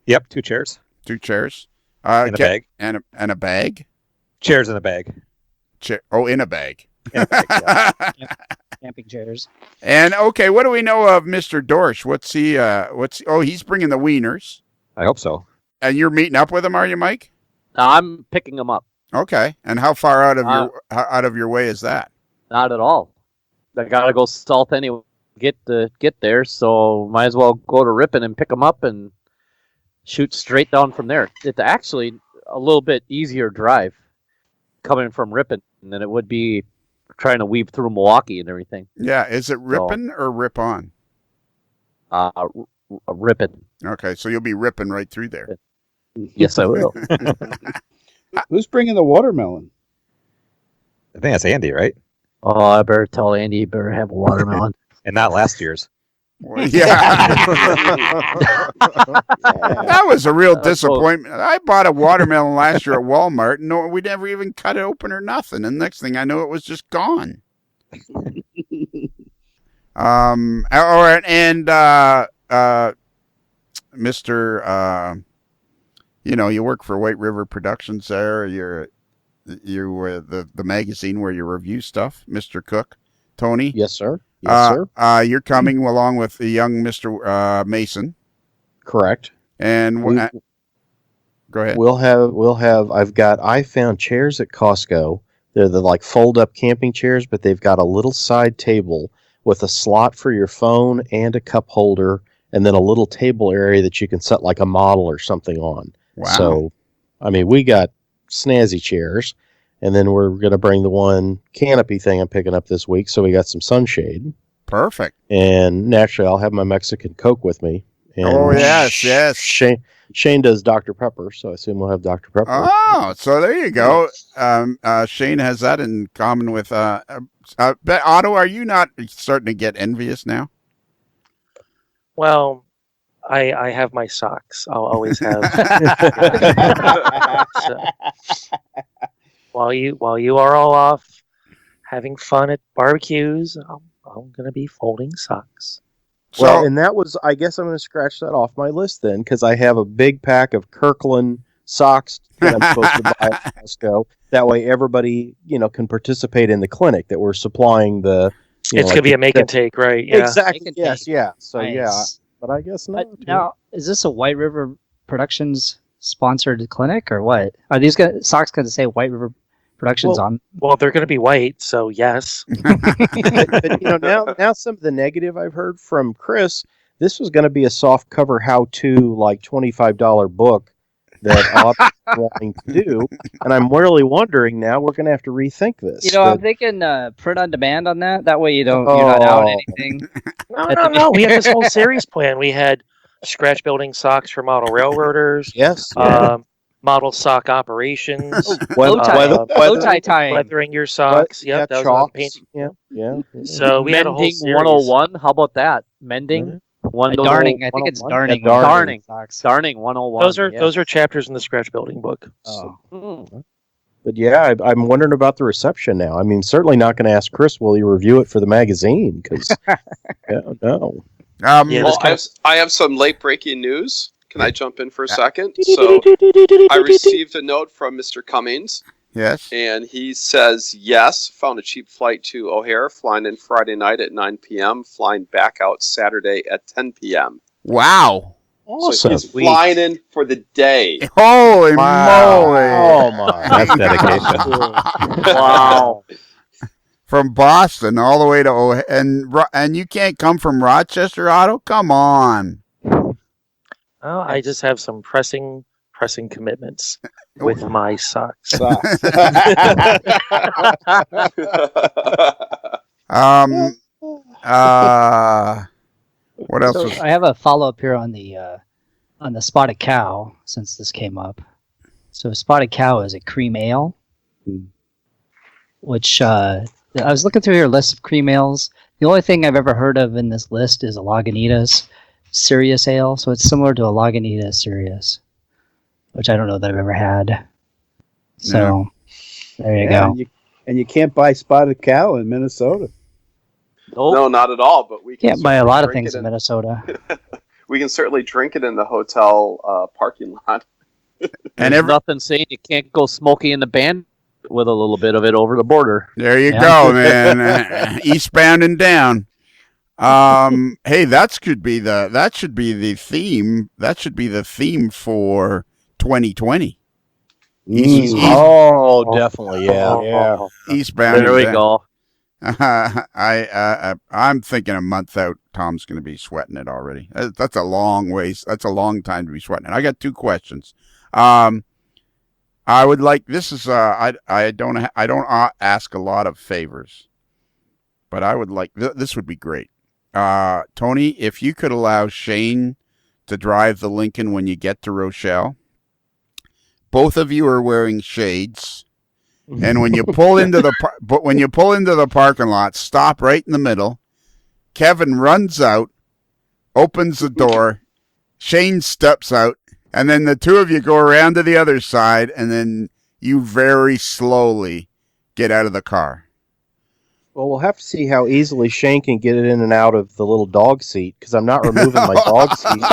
Yep, 2 chairs. 2 chairs. In a bag. And a bag? Chairs in a bag. In a bag. In a bag, yeah. Camping chairs. And okay, what do we know of Mr. Dorsch? He's bringing the wieners. I hope so. And you're meeting up with him, are you, Mike? I'm picking them up. Okay. And how far out of your way is that? Not at all. I gotta go south anyway to get there, so might as well go to Ripon and pick them up and shoot straight down from there. It's actually a little bit easier drive coming from Ripon than it would be trying to weave through Milwaukee and everything. Yeah, is it Ripon or Ripon? Ripon. Okay, so you'll be ripping right through there. Yes, I will. Who's bringing the watermelon? I think that's Andy, right? Oh, I better tell Andy you better have a watermelon. And not last year's. Well, yeah. That was a real disappointment. I bought a watermelon last year at Walmart. No, we never even cut it open or nothing. And next thing I know, it was just gone. All right, and Mr. You work for White River Productions there. You're the magazine where you review stuff, Mr. Cook, Tony. Yes, sir. Yes, sir. You're coming along with the young Mr. Mason. Correct. And go ahead. I found chairs at Costco. They're the like fold up camping chairs, but they've got a little side table with a slot for your phone and a cup holder, and then a little table area that you can set like a model or something on. Wow. So, I mean, we got snazzy chairs, and then we're going to bring the one canopy thing I'm picking up this week, so we got some sunshade. Perfect. And naturally, I'll have my Mexican Coke with me. And yes. Shane does Dr. Pepper, so I assume we'll have Dr. Pepper. Oh, so there you go. Shane has that in common with Otto. Are you not starting to get envious now? Well, I have my socks. I'll always have. So, while you are all off having fun at barbecues, I'm going to be folding socks. Well, and that was, I guess I'm going to scratch that off my list then, because I have a big pack of Kirkland socks that I'm supposed to buy at Costco. That way everybody, can participate in the clinic that we're supplying the... It's going to be a make and take, right? Yeah. Exactly, yes, yeah. So, nice. Yeah, but I guess not. Now, is this a White River Productions sponsored clinic, or what? Are these socks going to say White River Productions on? Well, they're going to be white, so yes. but now some of the negative I've heard from Chris, this was going to be a soft cover how-to, like $25 book that I'm wanting to do, and I'm really wondering now we're going to have to rethink this. I'm thinking print on demand on that. That way you're not out anything. No. We had this whole series plan. We had scratch building socks for model railroaders. Yes. Model sock operations. Bow tie tying. Weathering your socks. Yep, that was painting. Yeah. So we had a whole Mending series. 101. How about that? Mending. Darning. I think it's darning. Darning 101. Those are chapters in the scratch building book. Oh. But yeah, I'm wondering about the reception now. I mean, certainly not going to ask Chris, will you review it for the magazine? Because, no. I have some late breaking news. Can I jump in for a second? So I received a note from Mr. Cummings. Yes. And he says, yes, found a cheap flight to O'Hare, flying in Friday night at 9 p.m., flying back out Saturday at 10 p.m. Wow. So he's flying in for the day. Holy moly. Oh, my. That's dedication. Wow. From Boston all the way to O'Hare. And you can't come from Rochester, Otto? Come on. Oh, I just have some pressing commitments with my socks. What else? So I have a follow-up here on the spotted cow, since this came up. So spotted cow is a cream ale, which I was looking through your list of cream ales. The only thing I've ever heard of in this list is a Lagunitas Sirius Ale, so it's similar to a Lagunitas Sirius, which I don't know that I've ever had. So there you go. And you can't buy spotted cow in Minnesota. Nope. No, not at all. But we Can't buy a certainly lot of drink things it in Minnesota. We can certainly drink it in the hotel parking lot. And There's nothing saying you can't go Smokey in the Band with a little bit of it over the border. There you go, man. Eastbound and down. Hey, that should be the theme. That should be the theme for 2020. Definitely, yeah. Eastbound. There we go. I'm thinking a month out. Tom's going to be sweating it already. That's a long ways. That's a long time to be sweating it. I got 2 questions. I would like. This is. I don't ask a lot of favors, but I would like. This would be great. Tony, if you could allow Shane to drive the Lincoln when you get to Rochelle. Both of you are wearing shades, and when you pull into the parking lot, stop right in the middle. Kevin runs out, opens the door. Shane steps out, and then the 2 of you go around to the other side, and then you very slowly get out of the car. Well, we'll have to see how easily Shane can get it in and out of the little dog seat, because I'm not removing my dog seat from the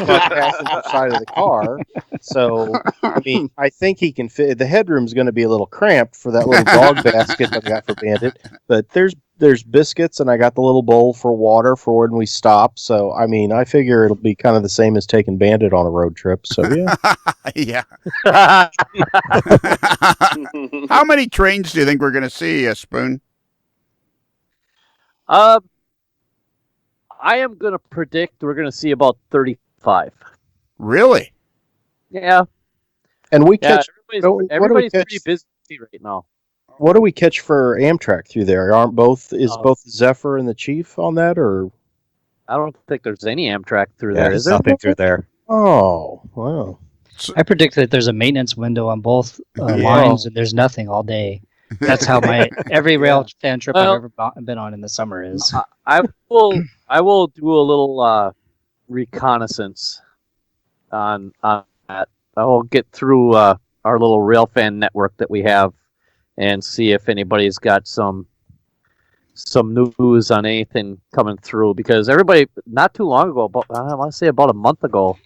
front passenger side of the car. So, I mean, I think he can fit. The headroom's going to be a little cramped for that little dog basket that I got for Bandit. But there's biscuits, and I got the little bowl for water for when we stop. So, I mean, I figure it'll be kind of the same as taking Bandit on a road trip. So, yeah. Yeah. How many trains do you think we're going to see, Spoon? I am going to predict we're going to see about 35. Really? Yeah. And we catch. Everybody's pretty busy right now. What do we catch for Amtrak through there? Both Zephyr and the Chief on that, or? I don't think there's any Amtrak through there. Is there? Nothing through there. Oh, wow. I predict that there's a maintenance window on both lines, and there's nothing all day. That's how every rail fan trip I've ever been on in the summer is. I will do a little reconnaissance on that. I will get through our little rail fan network that we have and see if anybody's got some news on anything coming through, because everybody not too long ago, I want to say about a month ago,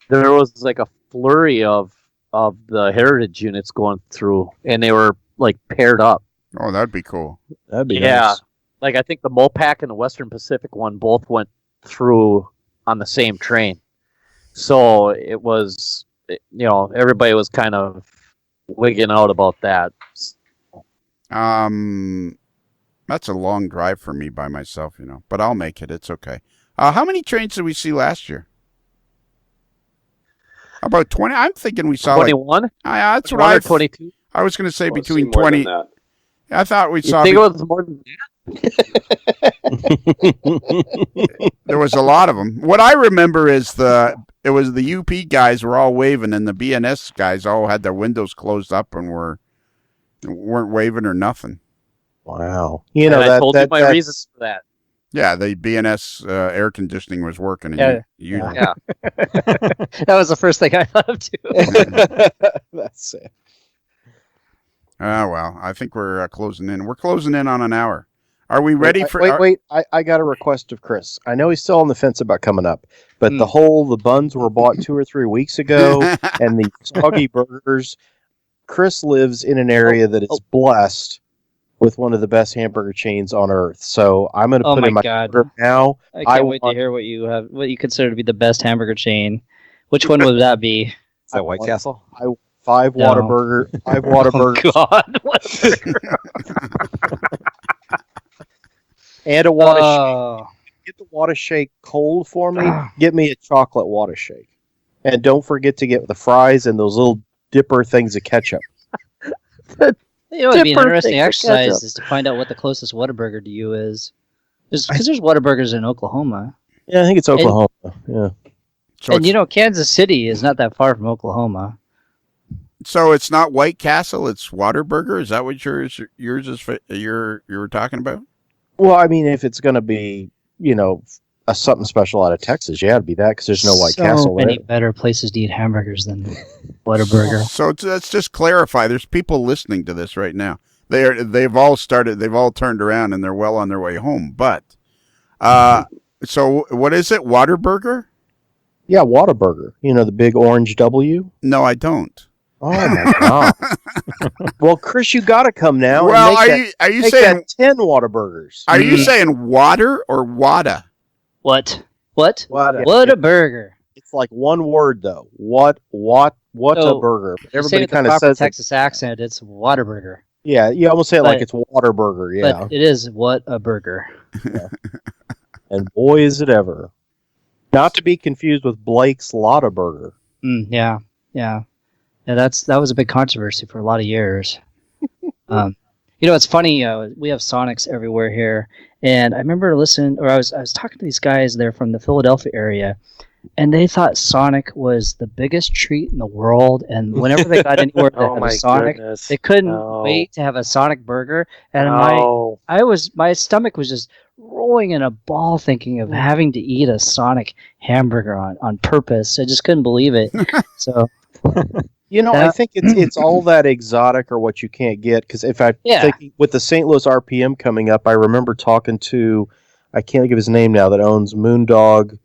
there was like a flurry of the heritage units going through, and they were like paired up. Oh, that'd be cool. That'd be nice. Like I think the MoPac and the Western Pacific one both went through on the same train. So it was, everybody was kind of wigging out about that. That's a long drive for me by myself, but I'll make it. It's okay. How many trains did we see last year? About 20. I'm thinking we saw 21. That's what I 22. I was going to say between 20. I thought we saw. You think it was more than that? There was a lot of them. What I remember is it was the UP guys were all waving, and the BNS guys all had their windows closed up and weren't waving or nothing. Wow. I told you my reasons for that. Yeah, the BNS air conditioning was working. And yeah. That was the first thing I thought of too. That's it. Well, I think we're closing in. We're closing in on an hour. Are we ready for... Wait. I got a request of Chris. I know he's still on the fence about coming up, but the buns were bought 2 or 3 weeks ago, and the soggy burgers. Chris lives in an area that is blessed with one of the best hamburger chains on earth. So I'm going to put in my order now. I can't wait to hear what you consider to be the best hamburger chain. Which one would that be? Is that White Castle? 5 Whataburger. 5 Whataburgers. Oh, God, Whataburger. And a Whata Shake. Get the Whata Shake cold for me. Get me a chocolate Whata Shake. And don't forget to get the fries and those little dipper things of ketchup. It'd be an interesting exercise is to find out what the closest Whataburger to you is. Because there's Whataburgers in Oklahoma. Yeah, I think it's Oklahoma. Yeah. So Kansas City is not that far from Oklahoma. So it's not White Castle, it's Whataburger? Is that what yours is? You were talking about? Well, I mean, if it's going to be, something special out of Texas, yeah, it'd be that because there's no White so Castle many there. better places to eat hamburgers than Whataburger. So let's just clarify. There's people listening to this right now. They've all turned around, and they're well on their way home. But, so what is it? Whataburger? Yeah, Whataburger. You know, the big orange W? No, I don't. Oh, my God. Well, Chris, you got to come now. Well, and are you make saying that 10 Whataburgers? Are you saying water or wada? What? Whataburger. It's like one word though. What's a burger? Everybody kind of says Texas accent. It's Whataburger. Yeah, you almost say it like it's Whataburger. Yeah, but it is what a burger. Yeah. And boy, is it ever! Not to be confused with Blake's Lotta Burger. Yeah. That was a big controversy for a lot of years. It's funny. We have Sonics everywhere here, and I remember I was talking to these guys there from the Philadelphia area, and they thought Sonic was the biggest treat in the world. And whenever they got anywhere that had a Sonic, they couldn't wait to have a Sonic burger. And my stomach was just rolling in a ball thinking of having to eat a Sonic hamburger on purpose. I just couldn't believe it. So. I think it's all that exotic or what you can't get. Because think with the St. Louis RPM coming up, I remember talking to, I can't think of his name now, that owns Moondog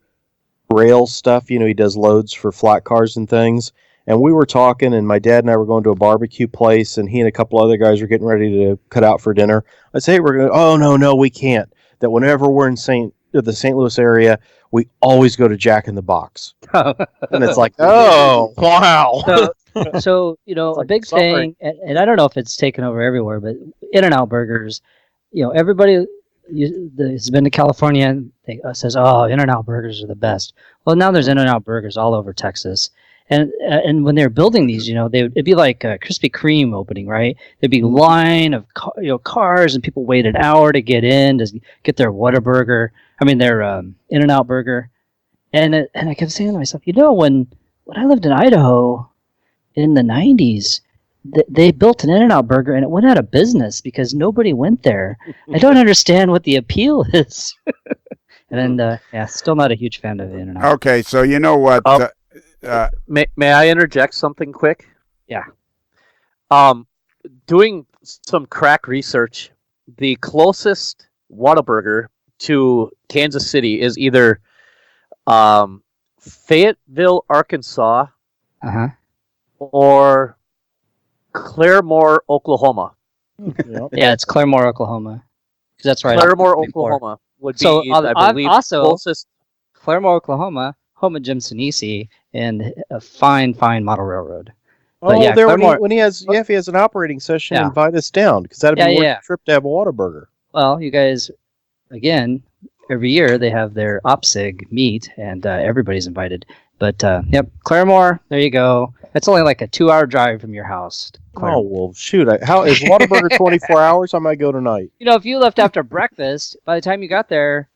Rail stuff. He does loads for flat cars and things. And we were talking, and my dad and I were going to a barbecue place, and he and a couple other guys were getting ready to cut out for dinner. I say, hey, we're going. Oh no, we can't. That whenever we're in the St. Louis area, we always go to Jack in the Box. And it's like, oh wow. So a big thing, and I don't know if it's taken over everywhere, but In-N-Out burgers, everybody has been to California and says, oh, In-N-Out burgers are the best. Well, now there's In-N-Out burgers all over Texas. And when they're building these, it'd be like a Krispy Kreme opening, right? There'd be a line of cars, and people wait an hour to get in to get their their In-N-Out burger. And I kept saying to myself, when I lived in Idaho in the 90s, they built an In-N-Out burger, and it went out of business because nobody went there. I don't understand what the appeal is. And still not a huge fan of In-N-Out. Okay, so you know what? May I interject something quick? Yeah. Doing some crack research, the closest Whataburger to Kansas City is either Fayetteville, Arkansas, or Claremore, Oklahoma. Yeah, it's Claremore, Oklahoma. That's right. Claremore, Oklahoma would be, I believe, also closest. Claremore, Oklahoma, home of Jim Sinise, and a fine model railroad. But when he has an operating session, invite us down because that'd be worth a trip to have a Whataburger. Well, you guys, again, every year they have their OPSIG meet, and everybody's invited. But Claremore, there you go. It's only like a 2-hour drive from your house. Oh well, shoot! How is Whataburger 24 hours? I might go tonight. If you left after breakfast, by the time you got there,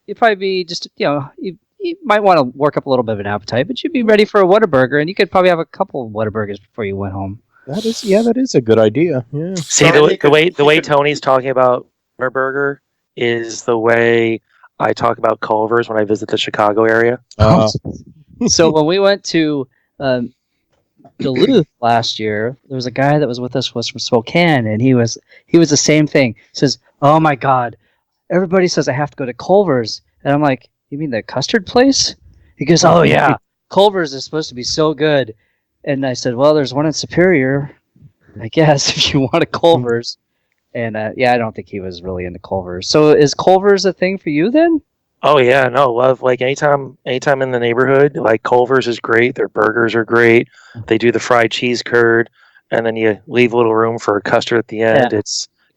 you'd probably be just you might want to work up a little bit of an appetite, but you'd be ready for a Whataburger, and you could probably have a couple of Whataburgers before you went home. That is a good idea. Yeah. See, the way Tony's talking about Whataburger is the way I talk about Culver's when I visit the Chicago area. So when we went to Duluth last year, there was a guy that was with us was from Spokane, and he was the same thing. He says, "Oh my God, everybody says I have to go to Culver's," and I'm like, "You mean the custard place?" He goes, "Oh yeah, Culver's is supposed to be so good." And I said, "Well, there's one in Superior, I guess, if you want a Culver's." And I don't think he was really into Culver's. So is Culver's a thing for you then? Oh yeah, no, love anytime in the neighborhood, Culver's is great. Their burgers are great. They do the fried cheese curd, and then you leave a little room for a custard at the end. Yeah.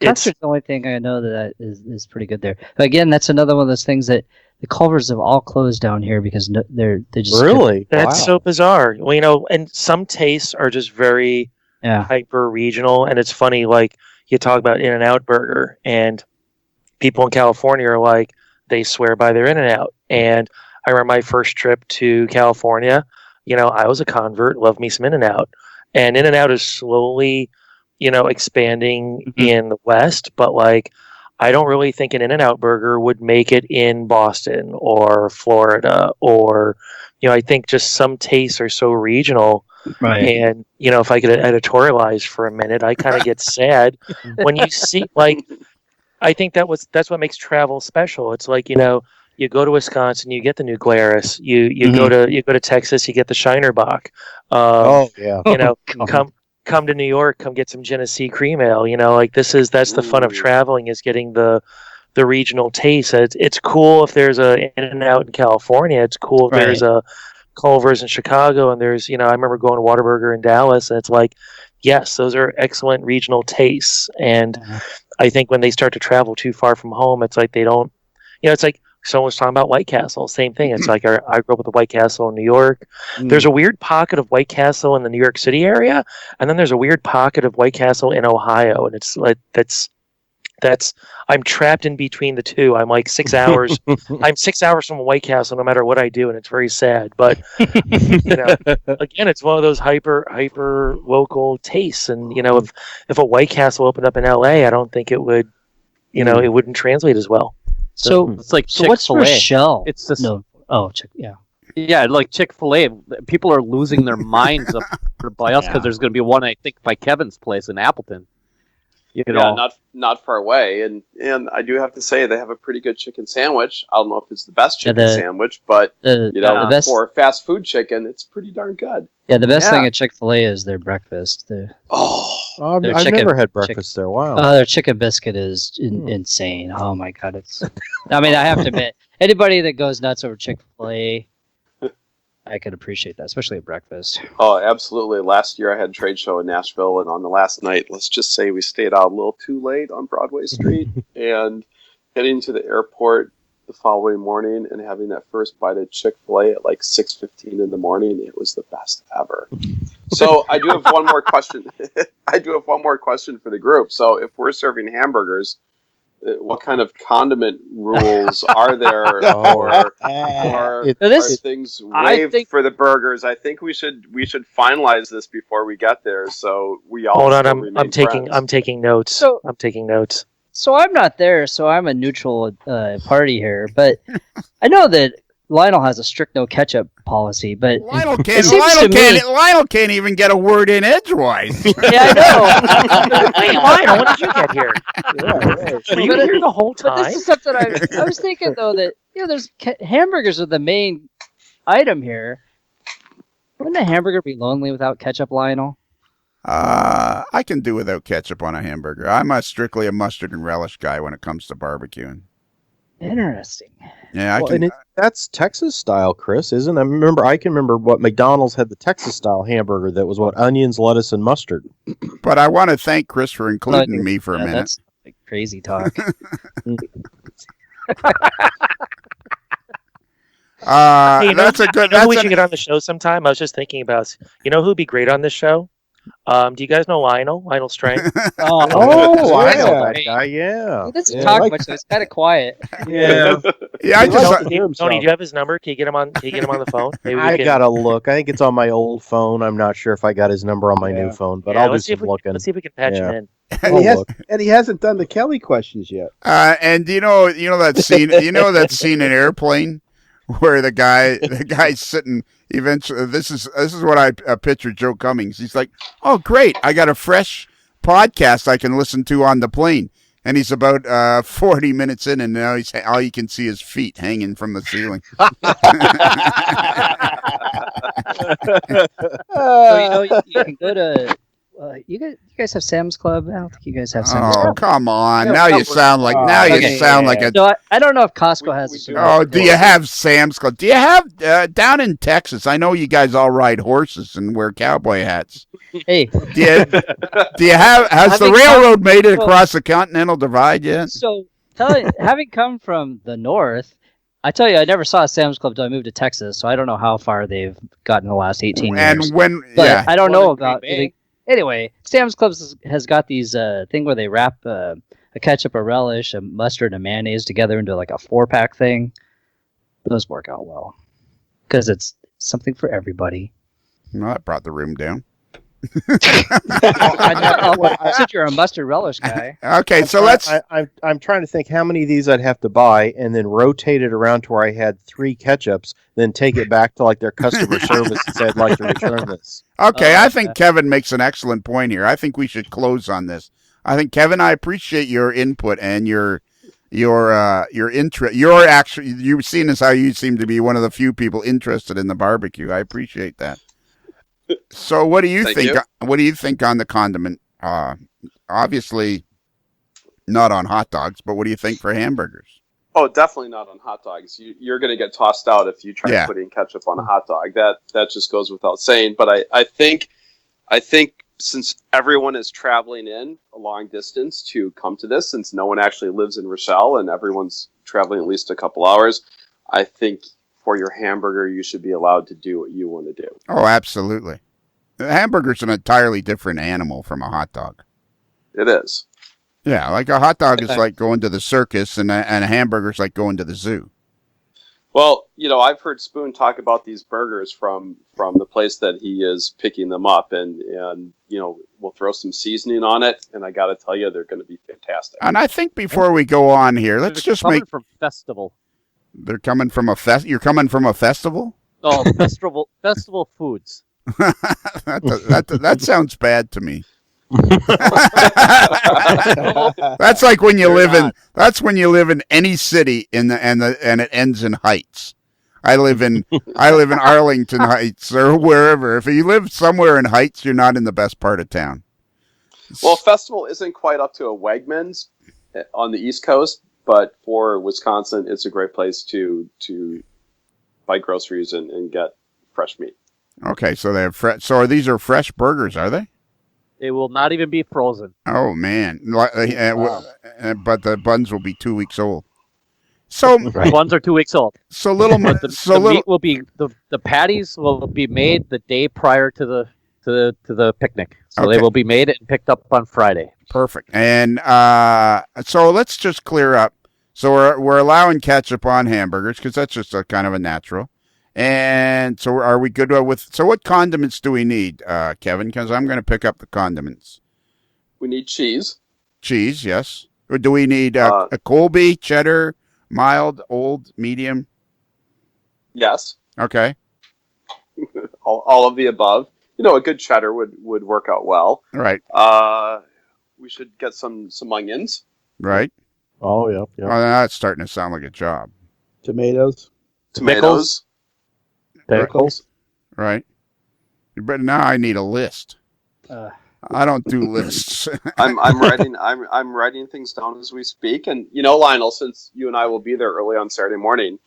Custard's the only thing I know that is pretty good there. But again, that's another one of those things that the Culver's have all closed down here because they just really. That's so bizarre. Well, and some tastes are just very hyper regional, and it's funny. You talk about In-N-Out burger, and people in California are like, they swear by their In-N-Out. And I remember my first trip to California. I was a convert, loved me some In-N-Out, and In-N-Out is slowly, expanding in the West. But I don't really think an In-N-Out burger would make it in Boston or Florida, or, I think just some tastes are so regional. Right. And, if I could editorialize for a minute, I kind of get sad when you see, I think that's what makes travel special. It's like, you go to Wisconsin, you get the New Glarus. You go to Texas, you get the Shinerbach. Come to New York, come get some Genesee cream ale. That's the fun of traveling, is getting the regional taste. It's cool if there's a In-N-Out in California. It's cool if there's a Culver's in Chicago, and there's I remember going to Whataburger in Dallas, and it's like, yes, those are excellent regional tastes. And I think when they start to travel too far from home, it's like they don't. It's like someone was talking about White Castle. Same thing. It's like I grew up with a White Castle in New York. There's a weird pocket of White Castle in the New York City area, and then there's a weird pocket of White Castle in Ohio, and it's like that's I'm trapped in between the two. I'm like 6 hours. I'm 6 hours from a White Castle, no matter what I do, and it's very sad. But again, it's one of those hyper local tastes. And if a White Castle opened up in LA, I don't think it would. It wouldn't translate as well. So it's like Chick-fil-A. What's Rochelle? It's this. No. Oh, yeah. Yeah, like Chick-fil-A. People are losing their minds up by us because there's going to be one, I think, by Kevin's place in Appleton. Not far away, and I do have to say they have a pretty good chicken sandwich. I don't know if it's the best chicken sandwich, but for fast food chicken, it's pretty darn good. Yeah, the best thing at Chick-fil-A is their breakfast. I've never had breakfast there. Wow. Their chicken biscuit is insane. Oh my god, I have to admit, anybody that goes nuts over Chick-fil-A, I could appreciate that, especially at breakfast. Oh, absolutely. Last year I had a trade show in Nashville, and on the last night, let's just say we stayed out a little too late on Broadway Street, and getting to the airport the following morning and having that first bite of Chick-fil-A at like 6:15 in the morning, it was the best ever. So I do have one more question. For the group. So if we're serving hamburgers, what kind of condiment rules are there, or are things waived for the burgers? I think we should finalize this before we get there, so we all hold on. I'm taking notes. I'm taking notes. So I'm not there, so I'm a neutral party here. But I know that Lionel has a strict no ketchup policy, but Lionel can't even get a word in edgewise. Yeah, I know. Hey, Lionel, when did you get here? Were you here the whole time? But this is something I was thinking though, that there's hamburgers are the main item here. Wouldn't a hamburger be lonely without ketchup, Lionel? I can do without ketchup on a hamburger. I'm strictly a mustard and relish guy when it comes to barbecuing. Interesting. Yeah, that's Texas style, Chris, isn't it? I can remember what McDonald's had, the Texas style hamburger that was onions, lettuce, and mustard. But I want to thank Chris for including me for a minute. That's like crazy talk. That's a good. We should get on the show sometime. I was just thinking about. Who'd be great on this show? Do you guys know Lionel Strang? I know that guy. Yeah. He doesn't talk much, so it's kind of quiet. Yeah. Tony, do you have his number? Can you get him on? the phone? Maybe I gotta look. I think it's on my old phone. I'm not sure if I got his number on my new phone, but I'll do some looking. Let's see if we can patch him in. And he hasn't done the Kelly questions yet. And you know that scene. That scene in Airplane where the guy's sitting. Eventually, this is what I picture Joe Cummings. He's like, "Oh, great! I got a fresh podcast I can listen to on the plane." And he's about 40 minutes in, and now all you can see is feet hanging from the ceiling. So you can go to. You guys have Sam's Club? I don't think you guys have Sam's Club. Oh, come on! Now you sound like a. So I don't know if Costco has. Do you have Sam's Club? Do you have down in Texas? I know you guys all ride horses and wear cowboy hats. Hey, do you have? Has the railroad made it across the Continental Divide yet? So, having come from the north, I tell you, I never saw a Sam's Club until I moved to Texas. So I don't know how far they've gotten in the last 18 years. And I don't know about. Anyway, Sam's Club has got these thing where they wrap a ketchup, a relish, a mustard, and mayonnaise together into like a 4-pack thing. Those work out well because it's something for everybody. No, that brought the room down. I said you're a mustard relish guy. Okay, so let's. I'm trying to think how many of these I'd have to buy and then rotate it around to where I had 3 ketchups, then take it back to like their customer service and say I'd like to return this. Okay, I think Kevin makes an excellent point here. I think we should close on this. I think Kevin, I appreciate your input and your interest. You've seen as how you seem to be one of the few people interested in the barbecue. I appreciate that. So, what do you think? What do you think on the condiment? Obviously, not on hot dogs, but what do you think for hamburgers? Oh, definitely not on hot dogs. You're going to get tossed out if you try putting ketchup on a hot dog. That just goes without saying. But I think since everyone is traveling in a long distance to come to this, since no one actually lives in Rochelle and everyone's traveling at least a couple hours, I think for your hamburger you should be allowed to do what you want to do. Oh, absolutely. The hamburger's an entirely different animal from a hot dog. It is. Yeah, like a hot dog is like going to the circus, and a hamburger's like going to the zoo. Well, I've heard Spoon talk about these burgers from the place that he is picking them up, and we'll throw some seasoning on it, and I got to tell you, they're going to be fantastic. And I think before we go on here, let's just make from festival. They're coming from a You're coming from a festival? Oh, festival foods. that sounds bad to me. That's like when you live in. That's when you live in any city and it ends in Heights. I live in Arlington Heights or wherever. If you live somewhere in Heights, you're not in the best part of town. Well, festival isn't quite up to a Wegmans on the East Coast, but for Wisconsin, it's a great place to buy groceries and get fresh meat. Okay, so they have fresh. So these are fresh burgers, are they? They will not even be frozen. Oh man! Wow. But the buns will be 2 weeks old. So the buns are 2 weeks old. So little. But the meat will be the patties will be made the day prior to the picnic. So they will be made and picked up on Friday. Perfect. And so let's just clear up. So we're allowing ketchup on hamburgers because that's just a kind of a natural. And so are we good with... So what condiments do we need, Kevin? Because I'm going to pick up the condiments. We need cheese. Cheese, yes. Or do we need a Colby, cheddar, mild, old, medium? Yes. Okay. all of the above. A good cheddar would work out well. Right. We should get some onions. Right. Oh, yeah. Oh, that's starting to sound like a job. Tomatoes. Pickles. Right. But now I need a list. I don't do lists. I'm writing things down as we speak, and Lionel, since you and I will be there early on Saturday morning,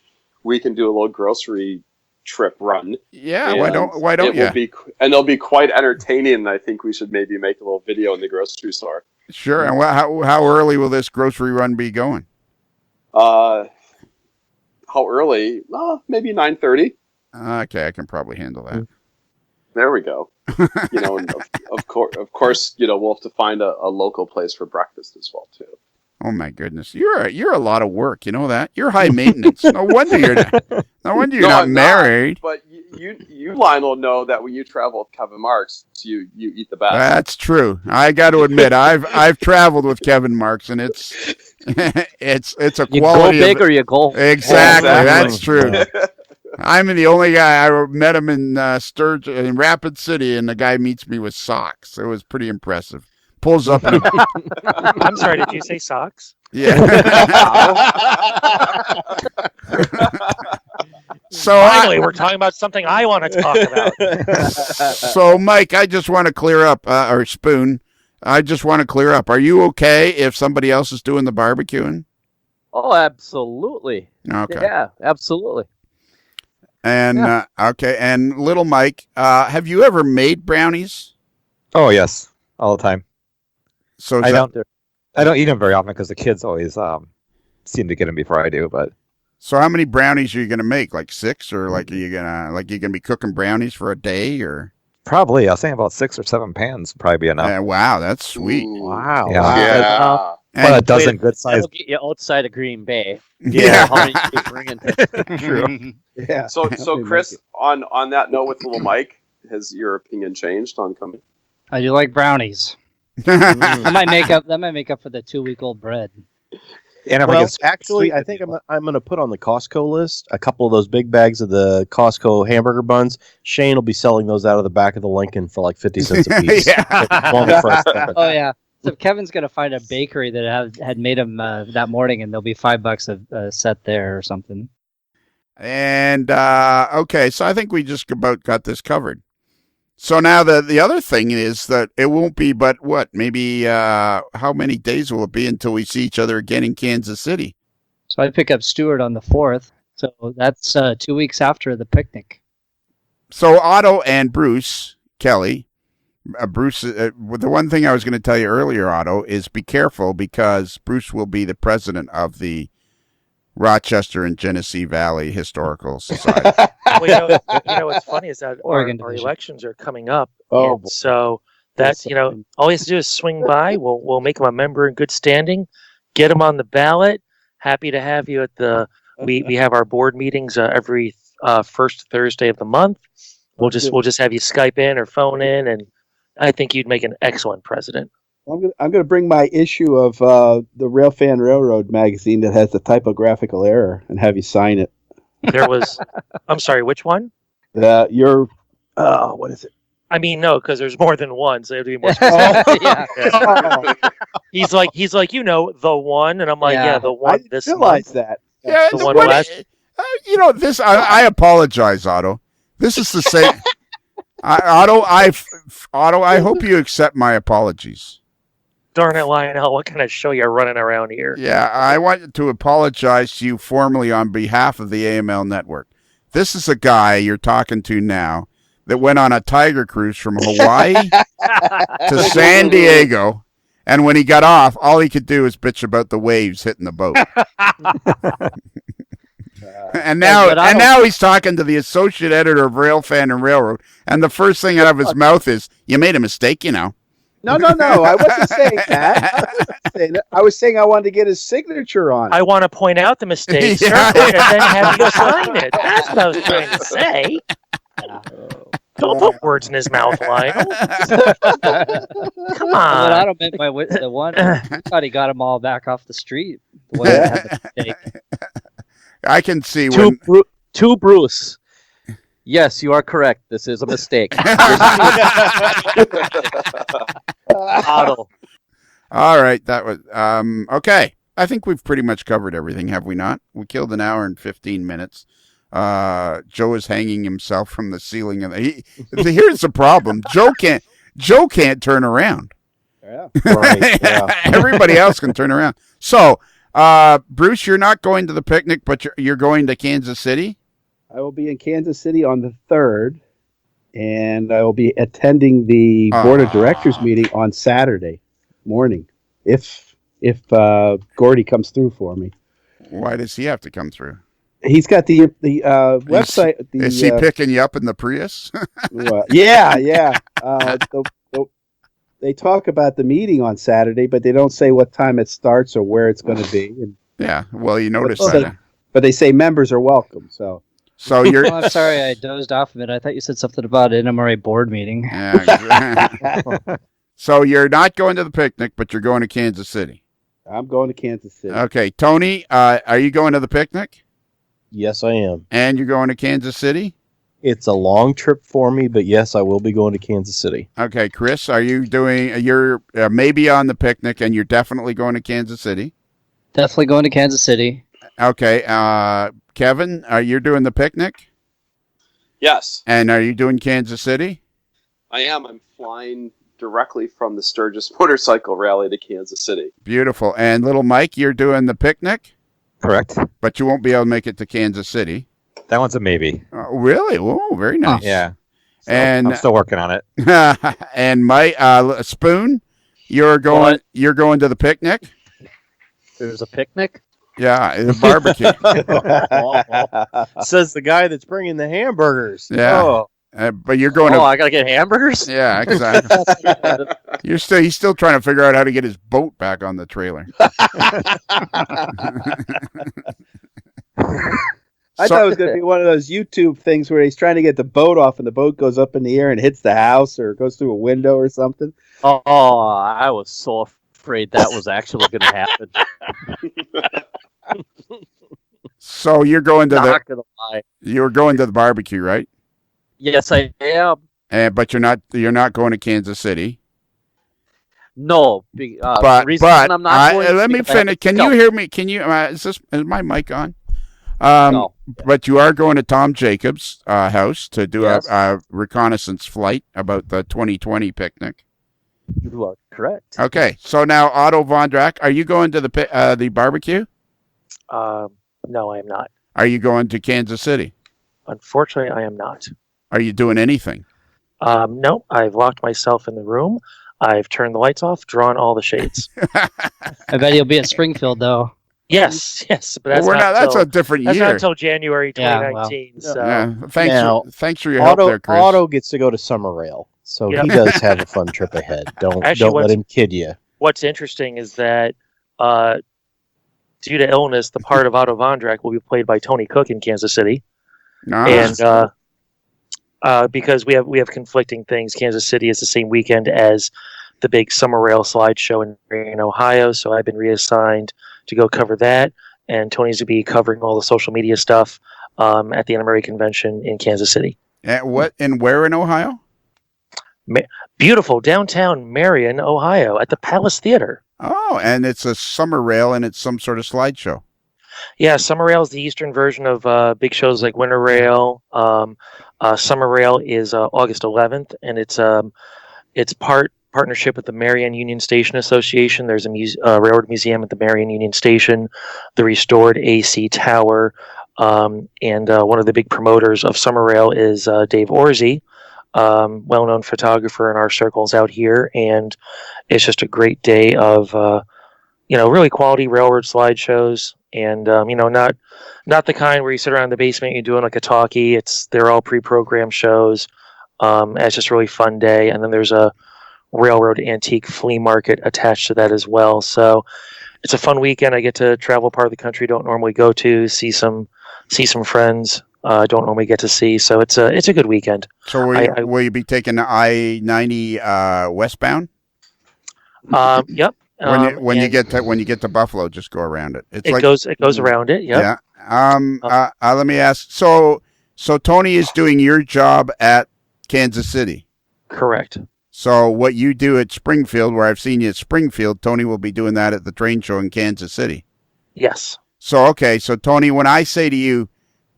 we can do a little grocery trip run. Yeah, why don't you? And it'll be quite entertaining. And I think we should maybe make a little video in the grocery store. Sure. And how early will this grocery run be going? How early? Maybe 9:30. Okay, I can probably handle that. There we go. And of course, we'll have to find a local place for breakfast as well too. Oh my goodness, you're a lot of work. You know that? You're high maintenance. No wonder you're not married. But you Lionel, know that when you travel with Kevin Marks, you eat the best. That's true. I got to admit, I've traveled with Kevin Marks, and it's a quality. You go big or you go. Exactly. That's true. I'm the only guy. I met him in Rapid City, and the guy meets me with socks. It was pretty impressive. Pulls up. I'm sorry. Did you say socks? Yeah. So finally, we're talking about something I want to talk about. So, Mike, I just want to clear up, or Spoon. I just want to clear up. Are you okay if somebody else is doing the barbecuing? Oh, absolutely. Okay. Yeah, absolutely. And okay, and little Mike, have you ever made brownies? Oh yes, all the time. So I don't eat them very often because the kids always seem to get them before I do. But so, how many brownies are you gonna make? Like 6, or like are you gonna be cooking brownies for a day, or? Probably, I was saying about 6 or 7 pans would probably be enough. Wow, that's sweet. Ooh. Wow. Yeah. About a dozen good size. That'll get you outside of Green Bay. Yeah. How many you bringing? True. Yeah. So Chris, on that note with little Mike, has your opinion changed on coming? I do like brownies. That might make up for the 2-week-old bread. And if I Well, get actually, I think I'm going to put on the Costco list a couple of those big bags of the Costco hamburger buns. Shane will be selling those out of the back of the Lincoln for like 50 cents a piece. Oh yeah. So Kevin's gonna find a bakery that had made them that morning, and there'll be $5 a set there or something. And okay, so I think we just about got this covered. So now the other thing is that it won't be but what, maybe how many days will it be until we see each other again in Kansas City? So I pick up Stuart on the 4th. So that's 2 weeks after the picnic. So Otto and Bruce Kelly, Bruce, the one thing I was going to tell you earlier, Otto, is be careful because Bruce will be the president of the Rochester and Genesee Valley Historical Society. Well, you know what's funny is that our elections are coming up. Oh, so that's, all he has to do is swing by. We'll make him a member in good standing, get him on the ballot. Happy to have you at we have our board meetings every first Thursday of the month. We'll just have you Skype in or phone in, and I think you'd make an excellent president. I'm gonna bring my issue of the Railfan Railroad magazine that has the typographical error and have you sign it. I'm sorry, which one? What is it? I mean, no, because there's more than one, so they have to be more specific. Yeah. He's like, the one, and I'm like, yeah the one. I didn't realize that. Yeah, the one last. This. I apologize, Otto. This is the same. Otto, I hope you accept my apologies. Darn it, Lionel! What kind of show you're running around here? Yeah, I want to apologize to you formally on behalf of the AML network. This is a guy you're talking to now that went on a tiger cruise from Hawaii to San Diego, and when he got off, all he could do was bitch about the waves hitting the boat. And now he's talking to the associate editor of Railfan and Railroad, and the first thing out of his mouth is, "You made a mistake, No. I wasn't saying that. I was saying I wanted to get his signature on it. I want to point out the mistake, and then have you sign it. That's what I was trying to say. Don't put words in his mouth, Lionel. Come on. I don't meant the one. I thought he got them all back off the street. The one that had the mistake. I can see to Bruce. Yes, you are correct. This is a mistake. Otto. All right, that was okay. I think we've pretty much covered everything, have we not? We killed an hour and 15 minutes. Joe is hanging himself from the ceiling, and here's the problem: Joe can't turn around. Yeah, right. Yeah. Everybody else can turn around. So, Bruce, you're not going to the picnic, but you're going to Kansas City. I will be in Kansas City on the 3rd, and I will be attending the board of directors meeting on Saturday morning. If Gordy comes through for me. Why does he have to come through? He's got the website. Is he picking you up in the Prius? Yeah. They talk about the meeting on Saturday, but they don't say what time it starts or where it's going to be. Yeah, well, you notice that. But they say members are welcome. So you're. Oh, I'm sorry, I dozed off a bit. I thought you said something about an NMRA board meeting. Yeah. So you're not going to the picnic, but you're going to Kansas City. I'm going to Kansas City. Okay, Tony, are you going to the picnic? Yes, I am. And you're going to Kansas City? It's a long trip for me, but yes, I will be going to Kansas City. Okay, Chris, you're maybe on the picnic, and you're definitely going to Kansas City? Definitely going to Kansas City. Okay, Kevin, are you doing the picnic? Yes. And are you doing Kansas City? I am. I'm flying directly from the Sturgis Motorcycle Rally to Kansas City. Beautiful. And little Mike, you're doing the picnic? Correct. But you won't be able to make it to Kansas City. That one's a maybe. Really? Oh, very nice. Yeah. So and I'm still working on it. And Mike, Spoon, you're going to the picnic? There's a picnic? Yeah, it's a barbecue. Says the guy that's bringing the hamburgers. Yeah. Oh. But you're going I gotta get hamburgers? Yeah, exactly. He's still trying to figure out how to get his boat back on the trailer. I thought it was going to be one of those YouTube things where he's trying to get the boat off and the boat goes up in the air and hits the house or goes through a window or something. Oh, I was so afraid that was actually going to happen. So you're going to Not gonna lie. you're going to the barbecue, right? Yes, I am. But you're not going to Kansas City. No, But the reason I'm not going let me because I have finish. to Can go. you hear me? Can you? Is my mic on? No. But you are going to Tom Jacobs' house to do Yes. a reconnaissance flight about the 2020 picnic. You are correct. Okay, so now Otto Vondrak, are you going to the barbecue? No, I am not. Are you going to Kansas City? Unfortunately, I am not. Are you doing anything? No, I've locked myself in the room. I've turned the lights off, drawn all the shades. I bet you'll be at Springfield though. Yes, but that's That's a different that's not year. until January Yeah, 2019. well, so Yeah, Now, thanks for your help there, Chris. Otto gets to go to Summer Rail, so Yep. he does have a fun trip ahead. Actually, Don't let what's- him kid you. what's interesting is that due to illness, the part of Otto Vondrak will be played by Tony Cook in Kansas City, Nice. and because we have conflicting things. Kansas City is the same weekend as the big Summer Rail slideshow in Ohio, so I've been reassigned to go cover that, and Tony's to be covering all the social media stuff at the NMRA convention in Kansas City. Where in Ohio? Beautiful downtown Marion, Ohio, at the Palace Theater. Oh, and it's a summer rail, and it's some sort of slideshow. Yeah, Summer Rail is the eastern version of big shows like Winter Rail. Summer Rail is August 11th, and it's partnership with the Marion Union Station Association. There's a railroad museum at the Marion Union Station, the restored AC Tower, and one of the big promoters of Summer Rail is Dave Orsey, well-known photographer in our circles out here, and it's just a great day of really quality railroad slideshows, and not the kind where you sit around in the basement and you're doing like a talkie. They're all pre-programmed shows. It's just a really fun day, and then there's a railroad antique flea market attached to that as well. So it's a fun weekend. I get to travel part of the country I don't normally go to, see some friends I don't normally get to see. So it's a good weekend. So will you be taking the I-90 westbound? Yep. When you get to Buffalo, just go around it. It goes around it. Yep. Yeah. Let me ask. So Tony is doing your job at Kansas City. Correct. So what you do at Springfield, where I've seen you at Springfield, Tony will be doing that at the train show in Kansas City. Yes. So, okay. So, Tony, when I say to you,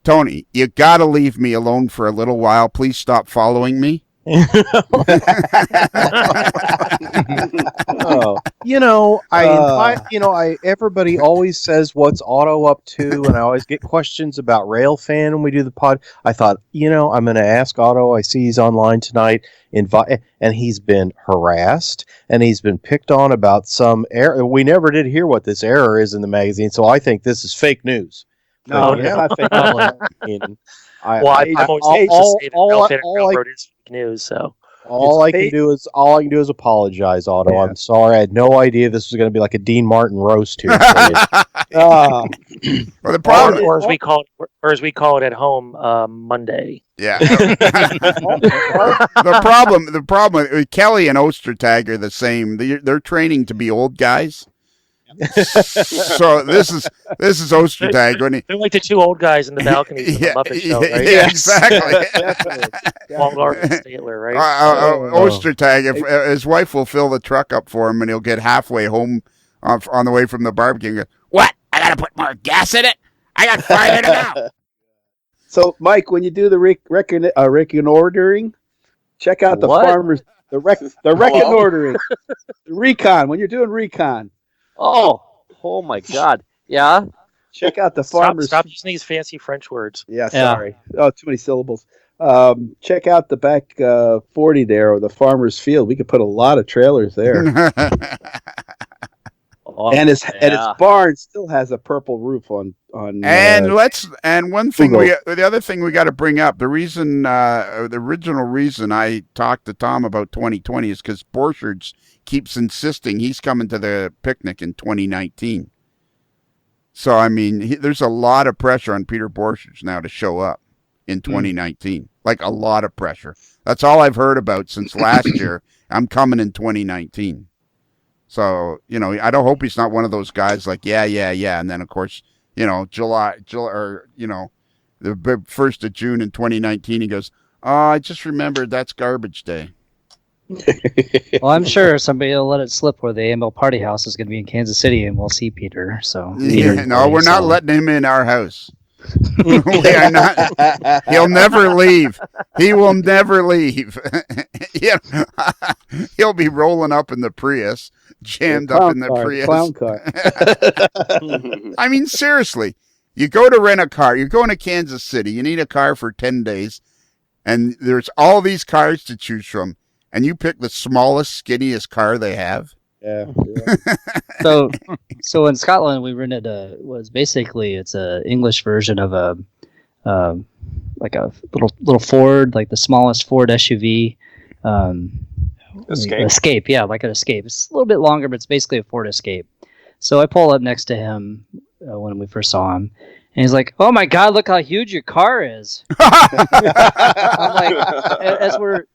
Tony, you got to leave me alone for a little while. Please stop following me. Oh, everybody always says what's Otto up to, and I always get questions about Railfan when we do the pod. I thought, I'm going to ask Otto. I see he's online tonight, and he's been harassed, and he's been picked on about some error. We never did hear what this error is in the magazine, so I think this is fake news. No, it's not fake. I'm always used to say that Railfan Railroad is fake news. So all I can do is apologize, Otto. Yeah. I'm sorry. I had no idea this was going to be like a Dean Martin roast here. Well, the problem, or as we call it at home, Monday. yeah. the problem, Kelly and Ostertag are the same. They're training to be old guys. So this is Ostertag when They're like the two old guys in the balcony from the Muppet Show, right? Yeah, exactly. Waldorf and Statler, right? Ostertag, if his wife will fill the truck up for him, and he'll get halfway home on the way from the barbecue and go, "What? I got to put more gas in it? I got 5 in it now." So, Mike, when you do the reconnoitering, check out the What? farmers. The reconnoitering, the recon. When you're doing recon, Oh my God. Yeah. check out the farmers. Stop using these fancy French words. Yeah, sorry. Oh, too many syllables. Check out the back 40 there, or the farmer's field. We could put a lot of trailers there. And its barn still has a purple roof on. And one thing Google. the other thing we got to bring up, the original reason I talked to Tom about 2020 is because Borchards keeps insisting he's coming to the picnic in 2019. So, I mean, there's a lot of pressure on Peter Borchers now to show up in 2019. Like, a lot of pressure. That's all I've heard about since last year. I'm coming in 2019. So, I don't hope he's not one of those guys like, yeah. And then, of course, July, or, the 1st of June in 2019, he goes, oh, I just remembered that's garbage day. Well, I'm sure somebody will let it slip where the AML Party House is going to be in Kansas City, and we'll see Peter. So No, we're not letting him in our house. We are not. He'll never leave. He will never leave. He'll be rolling up in the Prius, jammed up in the Prius. Clown car. I mean, seriously, you go to rent a car. You're going to Kansas City. You need a car for 10 days, and there's all these cars to choose from, and you pick the smallest, skinniest car they have. Yeah. So in Scotland, we rented it's a English version of like a little Ford, like the smallest Ford SUV. Escape, yeah, like an Escape. It's a little bit longer, but it's basically a Ford Escape. So I pull up next to him when we first saw him, and he's like, "Oh my God, look how huge your car is!" I'm like, as we're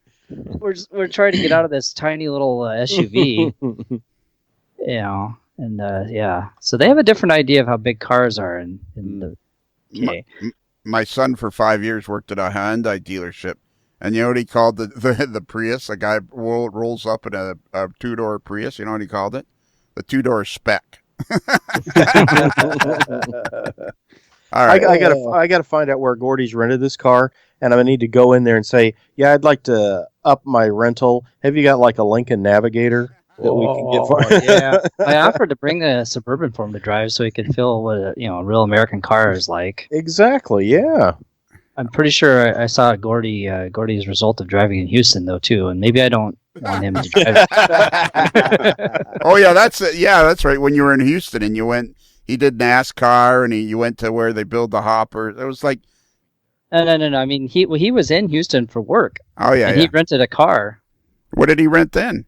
trying to get out of this tiny little SUV, and yeah. So they have a different idea of how big cars are in the UK. My son for 5 years worked at a Hyundai dealership, and you know what he called the Prius? A guy rolls up in a 2-door Prius. You know what he called it? The 2-door Spec. All right. I gotta find out where Gordy's rented this car, and I'm gonna need to go in there and say, yeah, I'd like to up my rental. Have you got like a Lincoln Navigator that we can get for? Yeah, I offered to bring a Suburban for him to drive so he could feel what a real American car is like. Exactly. Yeah. I'm pretty sure I saw Gordy's result of driving in Houston though too, and maybe I don't want him to drive. Oh yeah, that's right. When you were in Houston and you went. He did NASCAR, and you went to where they build the hopper. It was like... No. I mean, he was in Houston for work. Oh, yeah, and he rented a car. What did he rent then?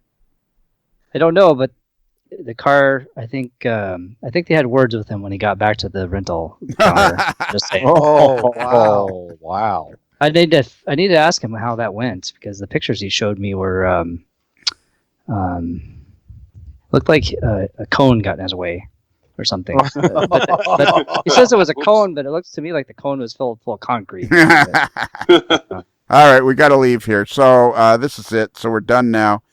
I don't know, but the car, I think they had words with him when he got back to the rental car. Just saying. Oh, wow. I need to ask him how that went, because the pictures he showed me were looked like a cone got in his way. Or something. But he says it was a cone, but it looks to me like the cone was filled full of concrete. All right, we got to leave here. So this is it. So we're done now.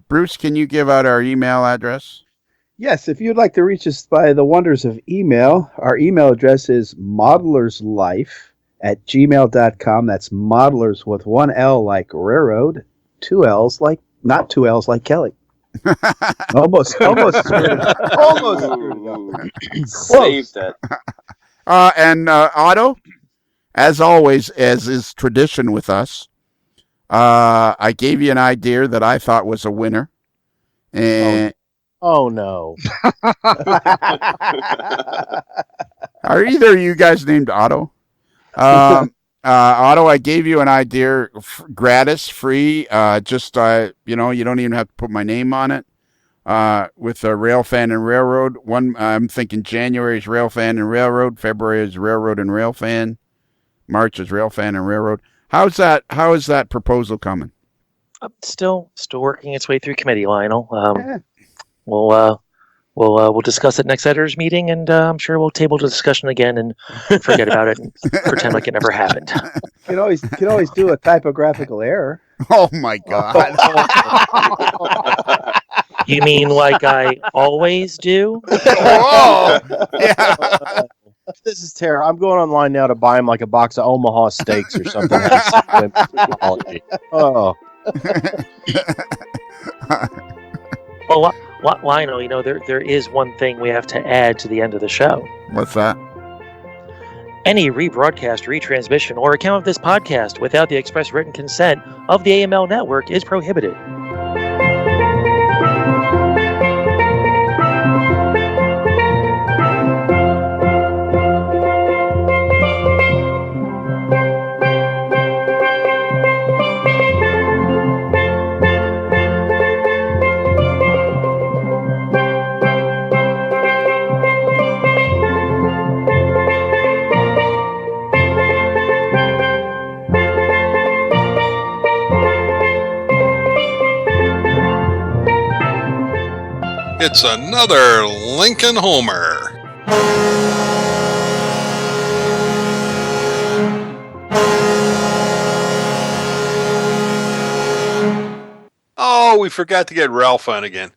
Bruce, can you give out our email address? Yes, if you'd like to reach us by the wonders of email, our email address is modellerslife@gmail.com. That's modelers with one L like railroad, two L's like, not two L's like Kelly. almost screwed up. Almost screwed up. Saved it. And Otto, as always, as is tradition with us, I gave you an idea that I thought was a winner. And oh no. Are either of you guys named Otto? Otto, I gave you an idea, gratis, free. You don't even have to put my name on it. With a Railfan and Railroad. I'm thinking January is Railfan and Railroad. February is Railroad and Railfan. March is Railfan and Railroad. How is that proposal coming? Still working its way through committee, Lionel. We'll discuss it next editor's meeting, and I'm sure we'll table the discussion again and forget about it and pretend like it never happened. You can always do a typographical error. Oh my God! You mean like I always do? Oh, yeah. This is terrible. I'm going online now to buy him like a box of Omaha steaks or something. Oh. Well, Lionel, there is one thing we have to add to the end of the show. What's that? Any rebroadcast, retransmission, or account of this podcast without the express written consent of the AML network is prohibited. It's another Lincoln Homer. Oh, we forgot to get Ralph on again.